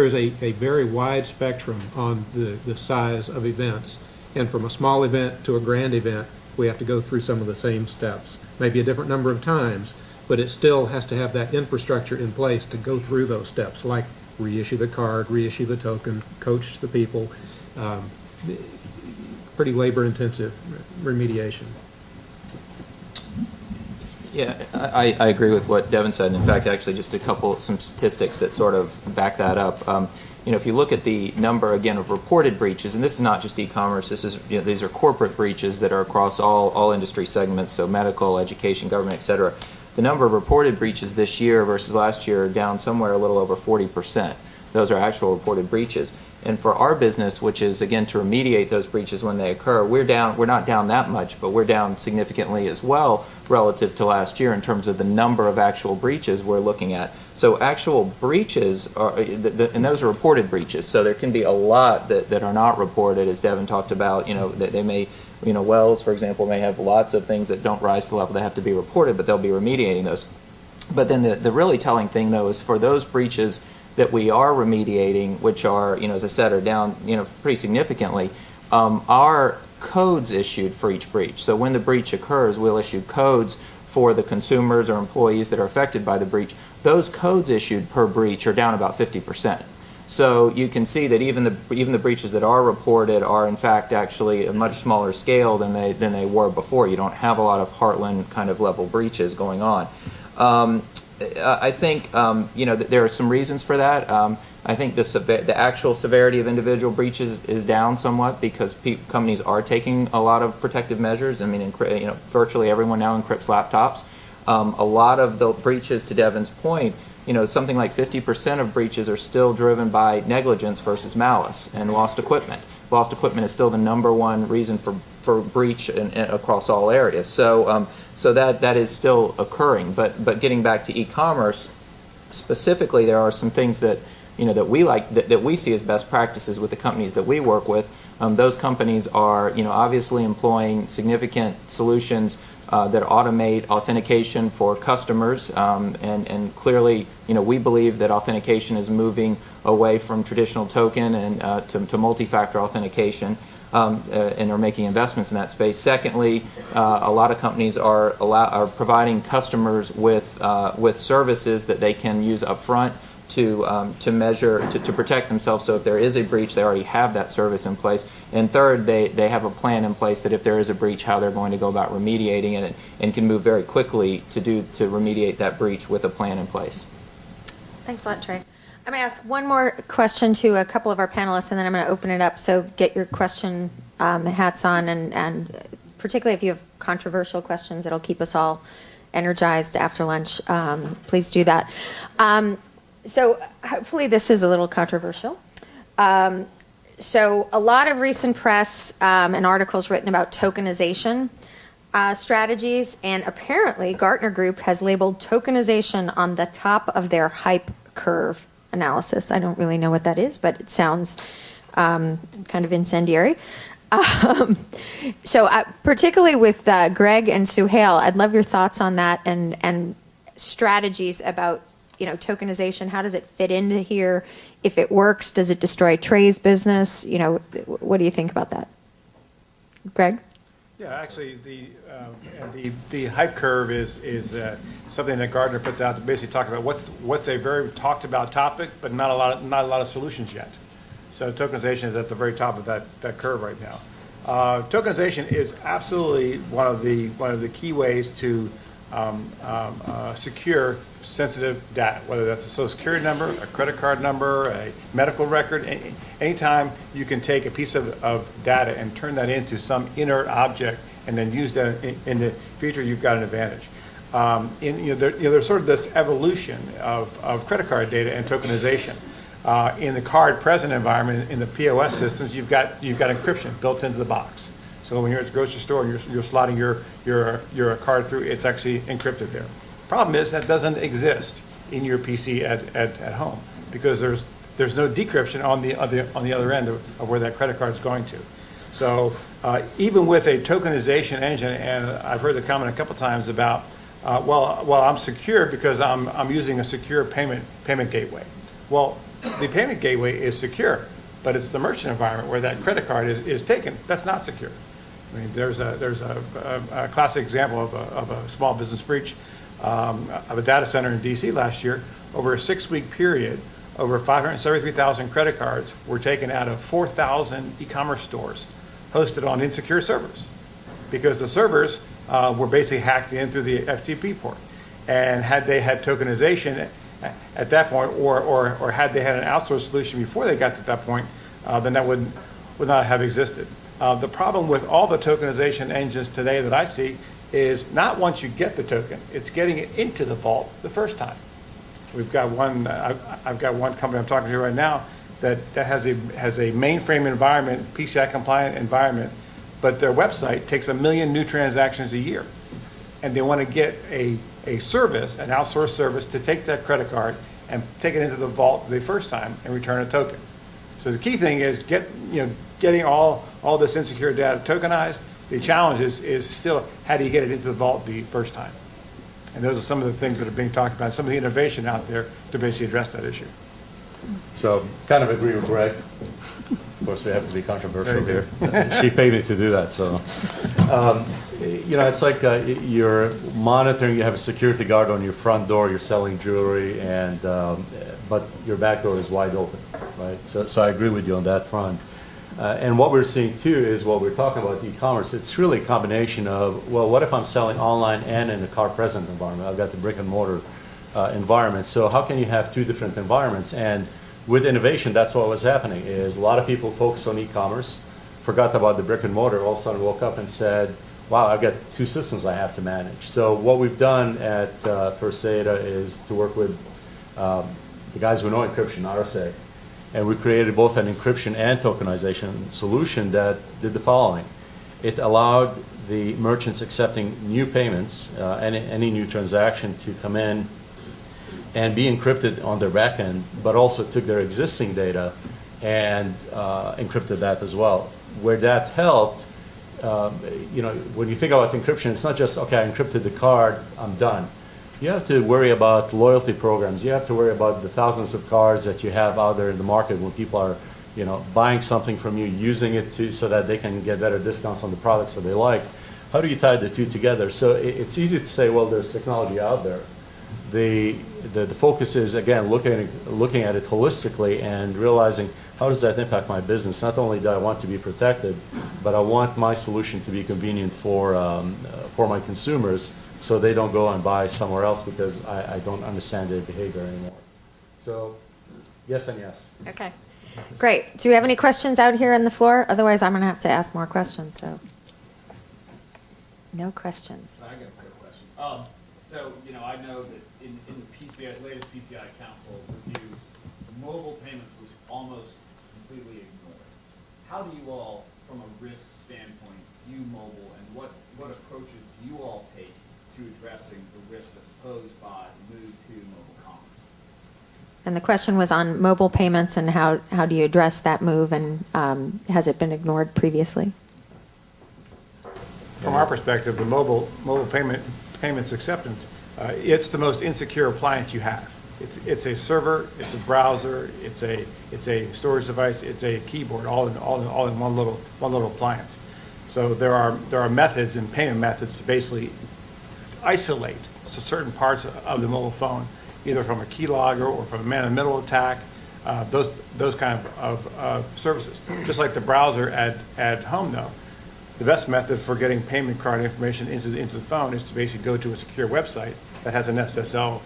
D: is a very wide spectrum on the size of events, and from a small event to a grand event, we have to go through some of the same steps, maybe a different number of times, but it still has to have that infrastructure in place to go through those steps, like reissue the card, reissue the token, coach the people. Pretty labor-intensive remediation.
F: Yeah, I agree with what Devin said. In fact, actually, just some statistics that sort of back that up. If you look at the number again of reported breaches, and this is not just e-commerce, these are corporate breaches that are across all industry segments, so medical, education, government, et cetera. The number of reported breaches this year versus last year are down somewhere a little over 40%. Those are actual reported breaches. And for our business, which is, again, to remediate those breaches when they occur, we're not down that much, but we're down significantly as well relative to last year in terms of the number of actual breaches we're looking at. So actual breaches, and those are reported breaches, so there can be a lot that are not reported, as Devin talked about. That they may, Wells, for example, may have lots of things that don't rise to the level they have to be reported, but they'll be remediating those. But then the really telling thing, though, is for those breaches that we are remediating, which are, as I said, are down, pretty significantly, our codes issued for each breach. So when the breach occurs, we'll issue codes for the consumers or employees that are affected by the breach. Those codes issued per breach are down about 50%. So you can see that even the breaches that are reported are in fact actually a much smaller scale than they were before. You don't have a lot of Heartland kind of level breaches going on. I think that there are some reasons for that. I think the actual severity of individual breaches is down somewhat because companies are taking a lot of protective measures. I mean, virtually everyone now encrypts laptops. A lot of the breaches, to Devin's point, something like 50% of breaches are still driven by negligence versus malice and lost equipment. Lost equipment is still the #1 reason for breach across all areas. So that is still occurring. But getting back to e-commerce specifically, there are some things that that we like that we see as best practices with the companies that we work with. Those companies are obviously employing significant solutions that automate authentication for customers, and clearly, we believe that authentication is moving away from traditional token and to multi-factor authentication, and are making investments in that space. Secondly, a lot of companies are providing customers with services that they can use upfront to measure, to protect themselves. So if there is a breach, they already have that service in place. And third, they have a plan in place that if there is a breach, how they're going to go about remediating it, and can move very quickly to remediate that breach with a plan in place.
B: Thanks a lot, Trey. I'm going to ask one more question to a couple of our panelists, and then I'm going to open it up. So get your question hats on, and particularly if you have controversial questions, it'll keep us all energized after lunch. Please do that. So hopefully this is a little controversial. So a lot of recent press and articles written about tokenization strategies, and apparently Gartner Group has labeled tokenization on the top of their hype curve analysis. I don't really know what that is, but it sounds kind of incendiary. So particularly with Greg and Suhail, I'd love your thoughts on that and strategies about tokenization. How does it fit into here? If it works, does it destroy Trey's business? What do you think about that? Greg?
C: Yeah, actually, the hype curve is something that Gartner puts out to basically talk about what's a very talked about topic, but not a lot of solutions yet. So tokenization is at the very top of that curve right now. Tokenization is absolutely one of the key ways to secure sensitive data, whether that's a social security number, a credit card number, a medical record. Anytime you can take a piece of data and turn that into some inert object and then use that in the future, you've got an advantage. There's sort of this evolution of credit card data and tokenization. In the card-present environment, in the POS systems, you've got encryption built into the box. So when you're at the grocery store and you're slotting your card through, it's actually encrypted there. Problem is that doesn't exist in your PC at home because there's no decryption on the other end of where that credit card is going to. So even with a tokenization engine, and I've heard the comment a couple times about, well, I'm secure because I'm using a secure payment gateway. Well, the payment gateway is secure, but it's the merchant environment where that credit card is taken. That's not secure. I mean, there's a classic example of a small business breach. of a data center in DC last year, over a 6-week period, over 573,000 credit cards were taken out of 4,000 e-commerce stores hosted on insecure servers, because the servers were basically hacked in through the FTP port. And had they had tokenization at that point, or had they had an outsourced solution before they got to that point, then that would not have existed. The problem with all the tokenization engines today that I see is not once you get the token, it's getting it into the vault the first time. We've got one, I've got one company I'm talking to right now that has a mainframe environment, PCI compliant environment, but their website takes 1 million new transactions a year. And they want to get a service, an outsourced service, to take that credit card and take it into the vault the first time and return a token. So the key thing is getting all this insecure data tokenized. The challenge is still, how do you get it into the vault the first time? And those are some of the things that are being talked about, some of the innovation out there to basically address that issue.
G: So kind of agree with Greg. Of course, we have to be controversial here. She paid me to do that, so. It's like you're monitoring, you have a security guard on your front door, you're selling jewelry, and but your back door is wide open, right? So I agree with you on that front. And what we're seeing too is what we're talking about e-commerce. It's really a combination of, well, what if I'm selling online and in a card-present environment? I've got the brick-and-mortar environment. So how can you have two different environments? And with innovation, that's what was happening, is a lot of people focused on e-commerce, forgot about the brick-and-mortar, all of a sudden woke up and said, wow, I've got two systems I have to manage. So what we've done at First Data is to work with the guys who know encryption, RSA. And we created both an encryption and tokenization solution that did the following. It allowed the merchants accepting new payments, any new transaction, to come in and be encrypted on their back end, but also took their existing data and encrypted that as well. Where that helped, when you think about encryption, it's not just, okay, I encrypted the card, I'm done. You have to worry about loyalty programs. You have to worry about the thousands of cards that you have out there in the market when people are, buying something from you, using it so that they can get better discounts on the products that they like. How do you tie the two together? So it's easy to say, well, there's technology out there. The focus is, again, looking at it holistically and realizing, how does that impact my business? Not only do I want to be protected, but I want my solution to be convenient for my consumers, so they don't go and buy somewhere else because I don't understand their behavior anymore. So, yes and yes.
B: Okay, great. Do we have any questions out here on the floor? Otherwise, I'm going to have to ask more questions. So, no questions.
H: I got a quick question. I know that in the latest PCI Council review, mobile payments was almost completely ignored. How do you all, from a risk standpoint, view mobile, and what approaches do you all take to addressing the risk that's posed by the move to mobile commerce?
B: And the question was on mobile payments and how do you address that move, and has it been ignored previously?
C: From our perspective, the mobile payments acceptance, it's the most insecure appliance you have. It's a server, it's a browser, it's a storage device, it's a keyboard, all in one little appliance. So there are methods and payment methods to basically isolate certain parts of the mobile phone, either from a keylogger or from a man-in-the-middle attack, those kind of services. Just like the browser at home, though, the best method for getting payment card information into the phone is to basically go to a secure website that has an SSL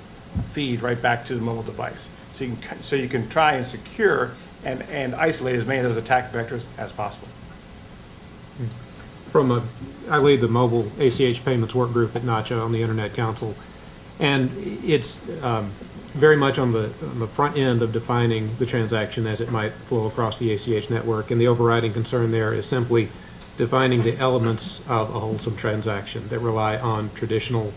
C: feed right back to the mobile device. So you can try and secure and isolate as many of those attack vectors as possible.
D: I lead the mobile ACH payments work group at NACHA on the Internet Council, and it's very much on the front end of defining the transaction as it might flow across the ACH network, and the overriding concern there is simply defining the elements of a wholesome transaction that rely on traditional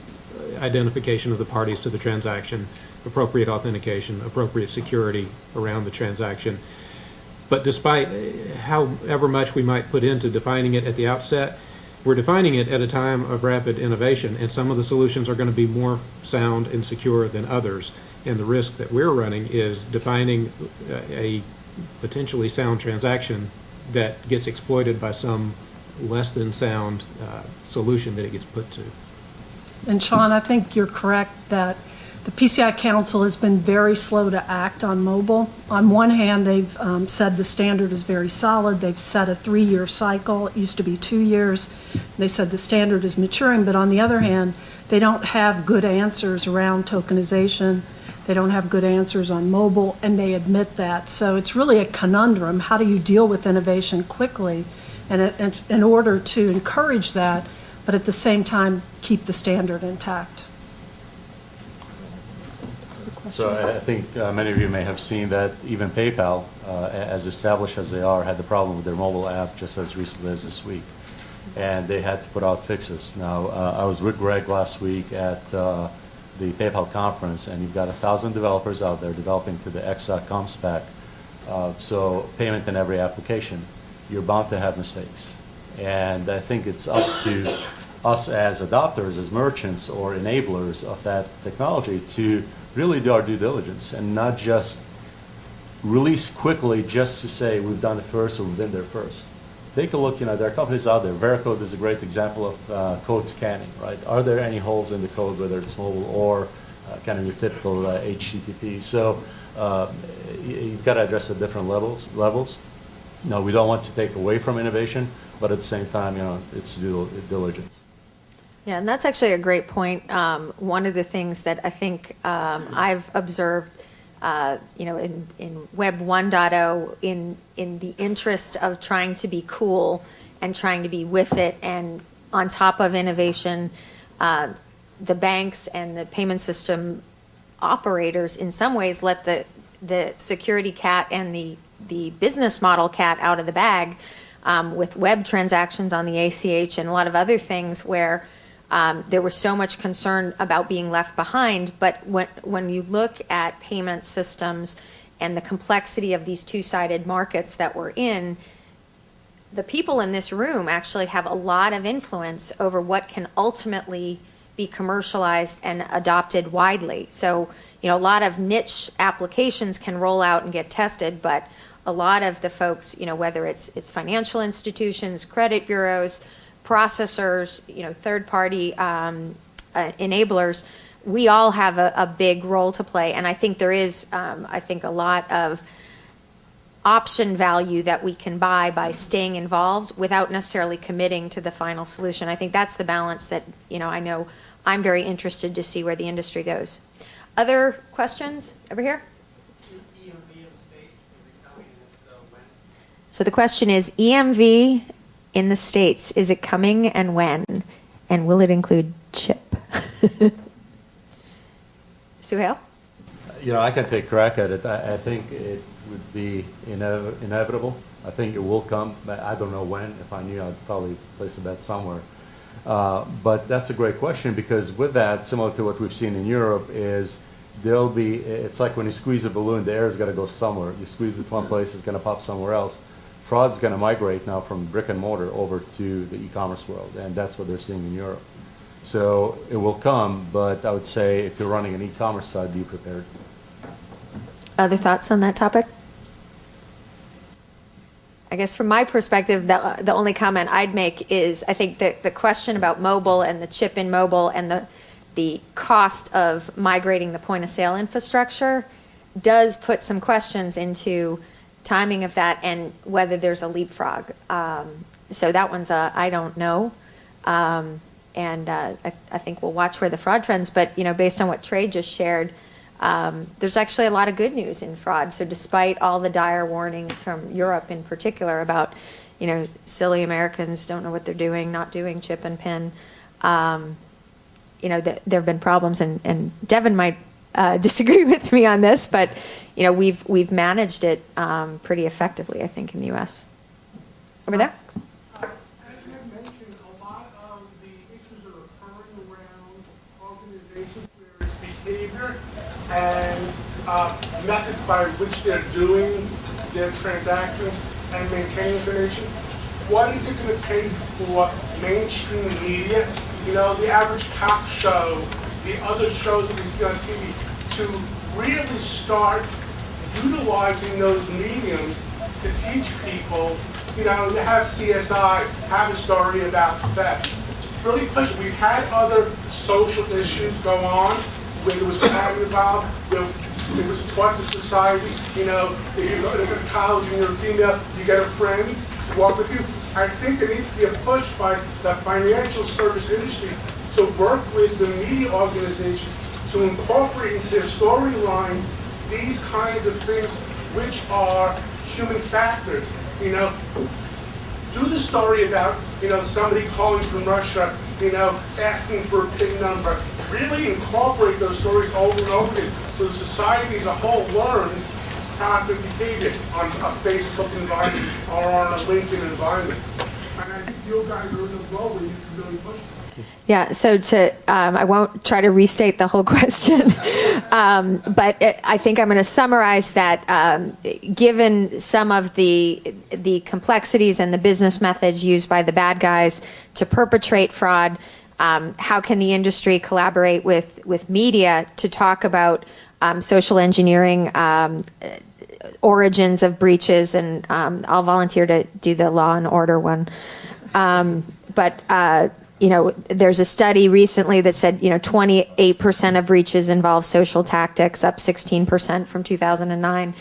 D: identification of the parties to the transaction, appropriate authentication, appropriate security around the transaction. But despite however much we might put into defining it at the outset, we're defining it at a time of rapid innovation, and some of the solutions are going to be more sound and secure than others. And the risk that we're running is defining a potentially sound transaction that gets exploited by some less than sound solution that it gets put to.
E: And Sean, I think you're correct that the PCI Council has been very slow to act on mobile. On one hand, they've said the standard is very solid. They've set a 3-year cycle. It used to be 2 years. They said the standard is maturing, but on the other hand, they don't have good answers around tokenization. They don't have good answers on mobile, and they admit that. So it's really a conundrum. How do you deal with innovation quickly and in order to encourage that, but at the same time keep the standard intact?
G: So I think many of you may have seen that even PayPal, as established as they are, had the problem with their mobile app just as recently as this week. And they had to put out fixes. Now, I was with Greg last week at the PayPal conference, and you've got 1,000 developers out there developing to the X.com spec. So payment in every application, you're bound to have mistakes. And I think it's up to us as adopters, as merchants or enablers of that technology to really do our due diligence and not just release quickly just to say we've done it first or we've been there first. Take a look, there are companies out there. Veracode is a great example of code scanning, right? Are there any holes in the code, whether it's mobile or kind of your typical HTTP? So you've got to address at different levels. No, we don't want to take away from innovation, but at the same time, it's due diligence.
B: Yeah, and that's actually a great point. One of the things that I think I've observed, in Web 1.0, in the interest of trying to be cool and trying to be with it, and on top of innovation, the banks and the payment system operators, in some ways, let the security cat and the business model cat out of the bag with web transactions on the ACH and a lot of other things where there was so much concern about being left behind. But when you look at payment systems and the complexity of these two-sided markets that we're in, the people in this room actually have a lot of influence over what can ultimately be commercialized and adopted widely. So, a lot of niche applications can roll out and get tested, but a lot of the folks, whether it's financial institutions, credit bureaus, processors, third-party enablers, we all have a big role to play. And I think there is, a lot of option value that we can buy by staying involved without necessarily committing to the final solution. I think that's the balance that, I know I'm very interested to see where the industry goes. Other questions over here? So the question is, EMV in the States, is it coming and when? And will it include chip? Suhail?
G: I can take a crack at it. I think it would be inevitable. I think it will come, but I don't know when. If I knew, I'd probably place a bet somewhere. But that's a great question, because with that, similar to what we've seen in Europe, is it's like when you squeeze a balloon, the air's got to go somewhere. You squeeze it one place, it's going to pop somewhere else. Fraud's going to migrate now from brick and mortar over to the e-commerce world, and that's what they're seeing in Europe. So it will come, but I would say if you're running an e-commerce site, be prepared.
B: Other thoughts on that topic? I guess from my perspective, the only comment I'd make is I think that the question about mobile and the chip in mobile and the cost of migrating the point of sale infrastructure does put some questions into timing of that and whether there's a leapfrog. So that one's I don't know. I think we'll watch where the fraud trends, but based on what Trey just shared, there's actually a lot of good news in fraud. So despite all the dire warnings from Europe in particular about, silly Americans don't know what they're doing, not doing chip and PIN, there have been problems, and Devin might disagree with me on this, but we've managed it pretty effectively, I think, in the U.S. Over there.
I: As you had mentioned, a lot of the issues are occurring around organizations where it's behavior and methods by which they're doing their transactions and maintaining information. What is it going to take for mainstream media, the average cop show, the other shows that we see on TV, to really start utilizing those mediums to teach people, you have CSI, have a story about theft. really push it. We've had other social issues go on where there was crime involved, where it was taught to society, you know, if you go to college and you're a female, you get a friend to walk with you. I think there needs to be a push by the financial service industry to work with the media organizations to incorporate into their storylines these kinds of things which are human factors. You know, do the story about, you know, somebody calling from Russia, you know, asking for a PIN number. Really incorporate those stories over and over again so society as a whole learns how to behave it on a Facebook environment or on a LinkedIn environment. And I think you guys are in a role where you can really push it.
B: Yeah, so I won't try to restate the whole question, but I think I'm going to summarize that given some of the complexities and the business methods used by the bad guys to perpetrate fraud, how can the industry collaborate with media to talk about social engineering, origins of breaches, and I'll volunteer to do the law and order one. You know, there's a study recently that said, you know, 28% of breaches involve social tactics, up 16% from 2009.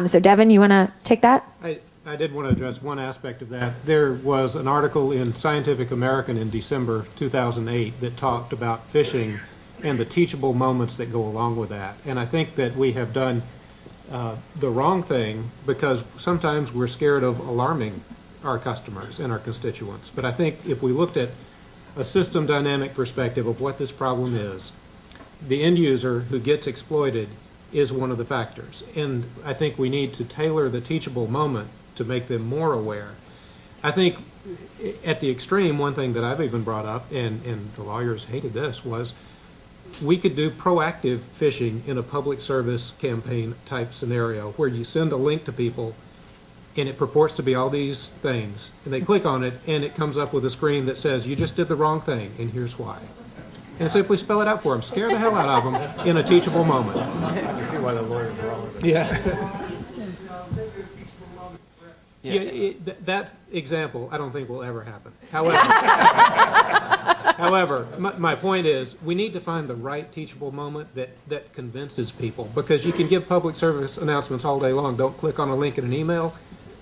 B: So Devin, you want to take that?
D: I did want to address one aspect of that. There was an article in Scientific American in December 2008 that talked about phishing and the teachable moments that go along with that. And I think that we have done the wrong thing because sometimes we're scared of alarming our customers and our constituents. But I think if we looked at a system dynamic perspective of what this problem is, the end user who gets exploited is one of the factors. And I think we need to tailor the teachable moment to make them more aware. I think at the extreme, one thing that I've even brought up, and the lawyers hated this, was we could do proactive phishing in a public service campaign type scenario where you send a link to people and it purports to be all these things, and they click on it, and it comes up with a screen that says, you just did the wrong thing, and here's why. And simply spell it out for them. Scare the hell out of them in a teachable moment.
C: I can see why the lawyers are wrong with it.
D: Yeah. That example, I don't think will ever happen. However, my point is, we need to find the right teachable moment that convinces people, because you can give public service announcements all day long. Don't click on a link in an email.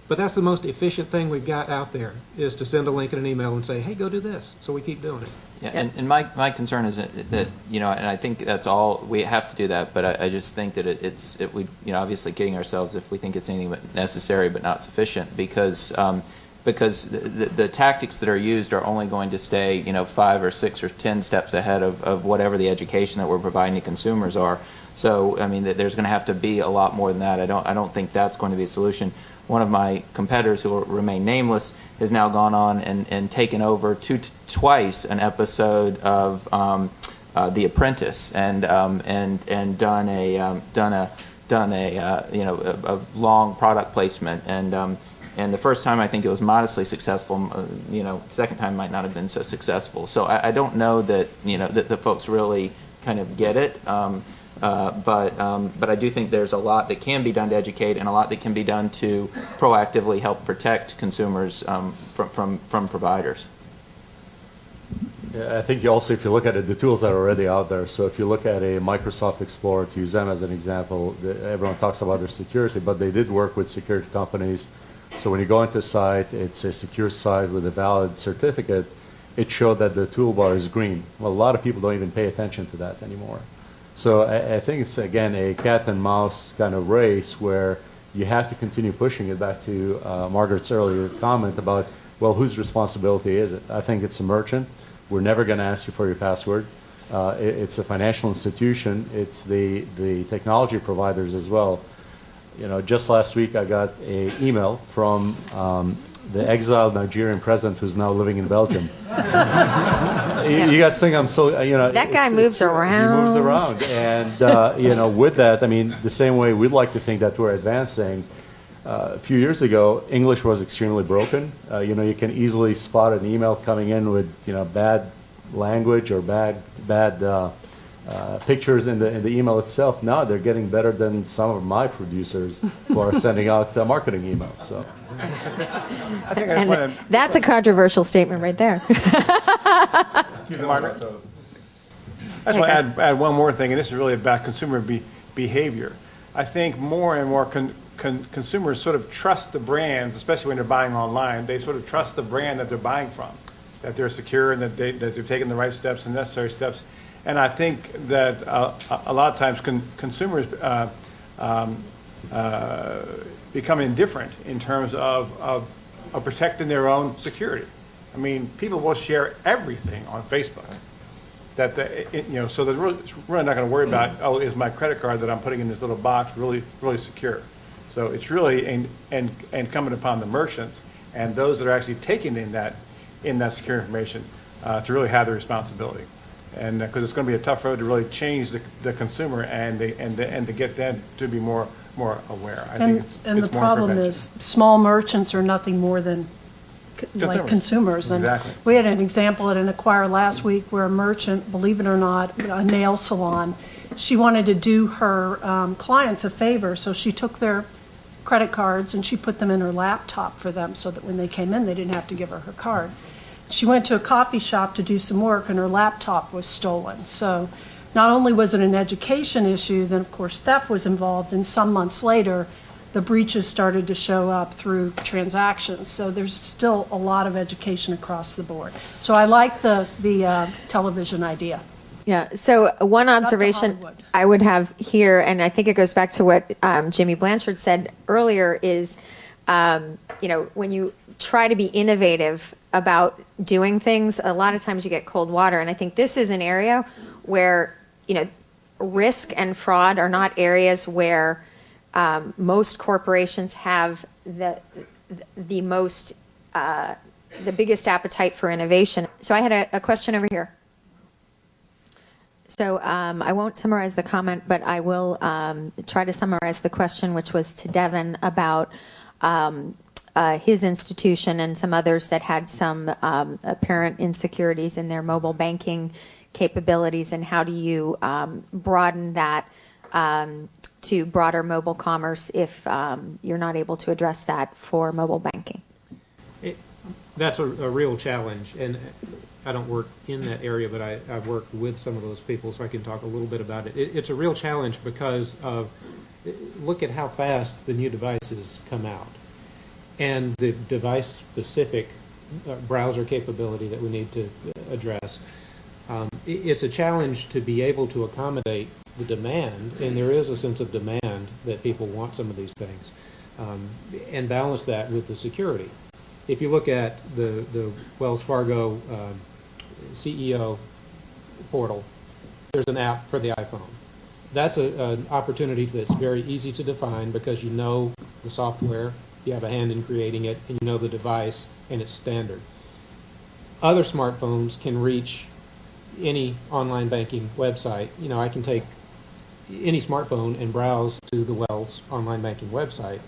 D: But that's the most efficient thing we've got out there, is to send a link in an email and say, hey, go do this. So we keep doing it.
F: Yeah, and my concern is that, you know, and I think that's all, we have to do that, but I just think that we, you know, obviously kidding ourselves if we think it's anything but necessary but not sufficient, because the tactics that are used are only going to stay, you know, 5 or 6 or 10 steps ahead of whatever the education that we're providing to consumers are. So, I mean, there's going to have to be a lot more than that. I don't think that's going to be a solution. One of my competitors, who will remain nameless, has now gone on and taken over twice an episode of The Apprentice and done a you know, a long product placement, and the first time I think it was modestly successful. You know, second time might not have been so successful. So I don't know that, you know, that the folks really kind of get it. But I do think there's a lot that can be done to educate, and a lot that can be done to proactively help protect consumers from providers.
G: Yeah, I think you also, if you look at it, the tools are already out there. So if you look at a Microsoft Explorer, to use them as an example, everyone talks about their security, but they did work with security companies. So when you go into a site, it's a secure site with a valid certificate, it showed that the toolbar is green. Well, a lot of people don't even pay attention to that anymore. So I think it's, again, a cat and mouse kind of race where you have to continue pushing it. Back to Margaret's earlier comment about, well, whose responsibility is it? I think it's a merchant. We're never going to ask you for your password. It's a financial institution. It's the technology providers as well. You know, just last week I got an email from the exiled Nigerian president who's now living in Belgium. You guys think I'm so, you know.
B: That guy moves around.
G: He moves around. And, you know, with that, I mean, the same way we'd like to think that we're advancing. A few years ago, English was extremely broken. You know, you can easily spot an email coming in with, you know, bad language or bad pictures in the email itself. Now they're getting better than some of my producers who are sending out marketing emails. So.
C: I think that's
B: That's a controversial statement right there.
C: Margaret? I just want to add one more thing, and this is really about consumer behavior. I think more and more consumers sort of trust the brands, especially when they're buying online. They sort of trust the brand that they're buying from, that they're secure and that they've taken the right steps and necessary steps. And I think that a lot of times consumers become indifferent in terms of protecting their own security. I mean, people will share everything on Facebook. So they're really not going to worry about, oh, is my credit card that I'm putting in this little box really secure? So it's really incumbent upon the merchants and those that are actually taking in that secure information to really have the responsibility. And because it's going to be a tough road to really change the consumer and to get them to be more aware. I think it's
E: the
C: more
E: problem
C: prevention.
E: is small merchants are nothing more than like consumers. And
C: Exactly.
E: we had an example at an Acquire last week where a merchant, believe it or not, a nail salon, she wanted to do her clients a favor, so she took their credit cards and she put them in her laptop for them so that when they came in, they didn't have to give her card. She went to a coffee shop to do some work and her laptop was stolen. So not only was it an education issue, then of course theft was involved, and some months later, the breaches started to show up through transactions. So there's still a lot of education across the board. So I like the television idea.
B: Yeah, so one observation
E: Hollywood.
B: I would have here, and I think it goes back to what Jimmy Blanchard said earlier, is when you try to be innovative about doing things, a lot of times you get cold water. And I think this is an area where, risk and fraud are not areas where most corporations have the biggest appetite for innovation. So I had a question over here. So I won't summarize the comment, but I will try to summarize the question, which was to Devin about his institution and some others that had some apparent insecurities in their mobile banking capabilities, and how do you broaden that to broader mobile commerce if you're not able to address that for mobile banking?
D: That's a real challenge, and I don't work in that area, but I've worked with some of those people, so I can talk a little bit about it. It's a real challenge because of, look at how fast the new devices come out, and the device-specific browser capability that we need to address. It's a challenge to be able to accommodate the demand, and there is a sense of demand that people want some of these things, and balance that with the security. If you look at the Wells Fargo CEO portal, there's an app for the iPhone. That's an opportunity that's very easy to define because you know the software, you have a hand in creating it, and you know the device, and it's standard. Other smartphones can reach any online banking website. I can take any smartphone and browse to the Wells online banking website,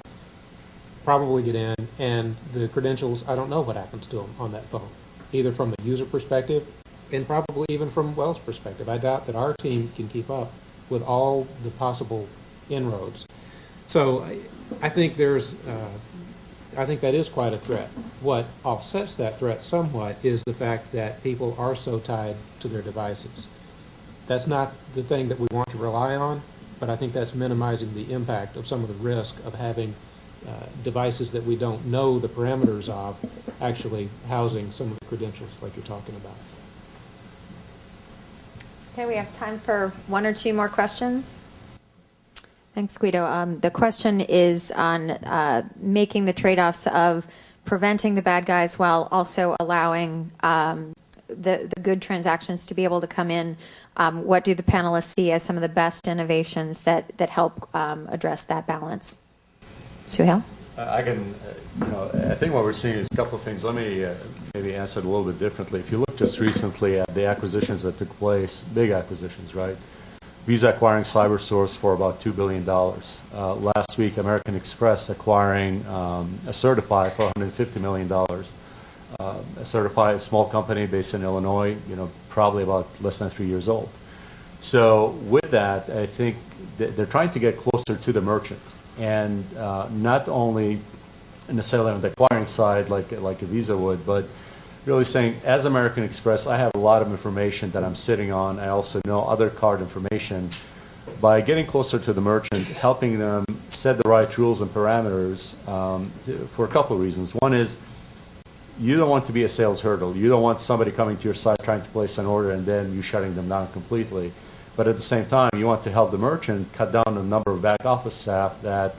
D: probably get in, and the credentials, I don't know what happens to them on that phone, either from a user perspective and probably even from Wells' perspective. I doubt that our team can keep up with all the possible inroads. So I think I think that is quite a threat. What offsets that threat somewhat is the fact that people are so tied to their devices. That's not the thing that we want to rely on, but I think that's minimizing the impact of some of the risk of having devices that we don't know the parameters of actually housing some of the credentials like you're talking about.
B: Okay, we have time for one or two more questions. Thanks, Guido. The question is on making the trade-offs of preventing the bad guys while also allowing the good transactions to be able to come in. What do the panelists see as some of the best innovations that help address that balance? Suhail?
G: I can, I think what we're seeing is a couple of things. Let me maybe answer it a little bit differently. If you look just recently at the acquisitions that took place, big acquisitions, right? Visa acquiring CyberSource for about $2 billion. Last week, American Express acquiring Certify for $150 million. Certify, a small company based in Illinois, probably about less than 3 years old. So with that, I think they're trying to get closer to the merchant, and not only necessarily on the acquiring side like a Visa would, but really saying, as American Express, I have a lot of information that I'm sitting on. I also know other card information. By getting closer to the merchant, helping them set the right rules and parameters for a couple of reasons. One is you don't want to be a sales hurdle. You don't want somebody coming to your site trying to place an order and then you shutting them down completely. But at the same time, you want to help the merchant cut down the number of back office staff that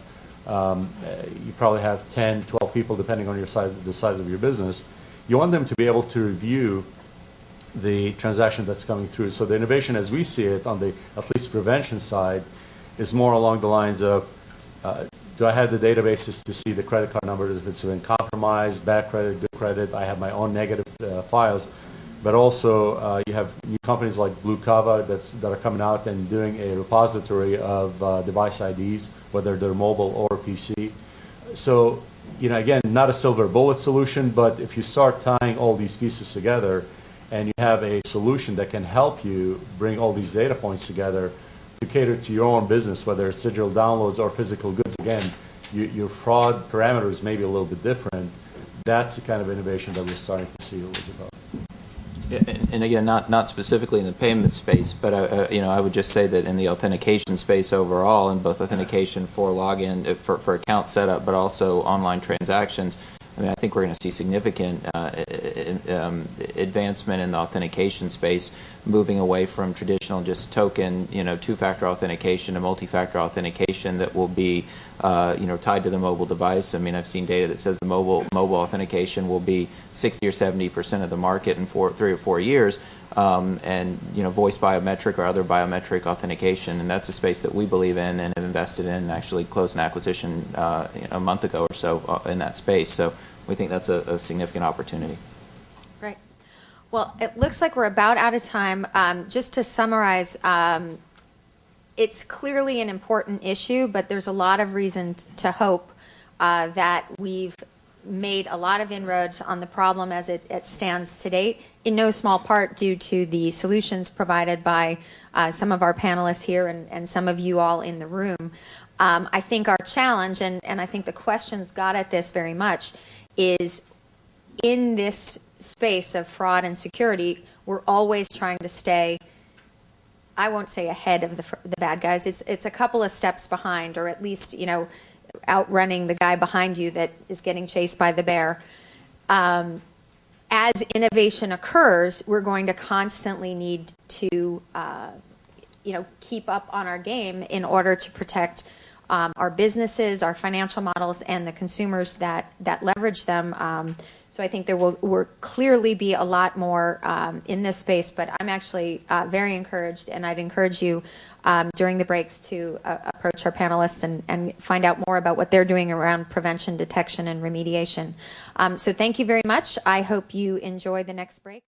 G: you probably have 10, 12 people depending on your size, the size of your business. You want them to be able to review the transaction that's coming through. So the innovation as we see it on the at least prevention side is more along the lines of do I have the databases to see the credit card number if it's been compromised, bad credit, good credit. I have my own negative files. But also you have new companies like Blue Kava that are coming out and doing a repository of device IDs, whether they're mobile or PC. So, you know, again, not a silver bullet solution, but if you start tying all these pieces together and you have a solution that can help you bring all these data points together to cater to your own business, whether it's digital downloads or physical goods, again, your fraud parameters may be a little bit different. That's the kind of innovation that we're starting to see a little bit of.
F: And again, not specifically in the payment space, but you know, I would just say that in the authentication space overall, in both authentication for login, for account setup, but also online transactions, I mean, I think we're going to see significant advancement in the authentication space, moving away from traditional just token, you know, two-factor authentication to multi-factor authentication that will be, you know, tied to the mobile device. I mean, I've seen data that says the mobile authentication will be 60 or 70% of the market in 3 or 4 years, and you know, voice biometric or other biometric authentication, and that's a space that we believe in and have invested in. And actually closed an acquisition you know, a month ago or so in that space. So we think that's a significant opportunity.
B: Great. Well, it looks like we're about out of time. Just to summarize, it's clearly an important issue, but there's a lot of reason to hope that we've made a lot of inroads on the problem as it stands to date, in no small part due to the solutions provided by some of our panelists here and some of you all in the room. I think our challenge, and I think the questions got at this very much, is in this space of fraud and security, we're always trying to stay, I won't say ahead of the bad guys, it's a couple of steps behind, or at least, you know, outrunning the guy behind you that is getting chased by the bear. As innovation occurs, we're going to constantly need to, you know, keep up on our game in order to protect our businesses, our financial models, and the consumers that leverage them. So I think there will clearly be a lot more in this space, but I'm actually very encouraged, and I'd encourage you during the breaks to approach our panelists and find out more about what they're doing around prevention, detection, and remediation. So thank you very much. I hope you enjoy the next break.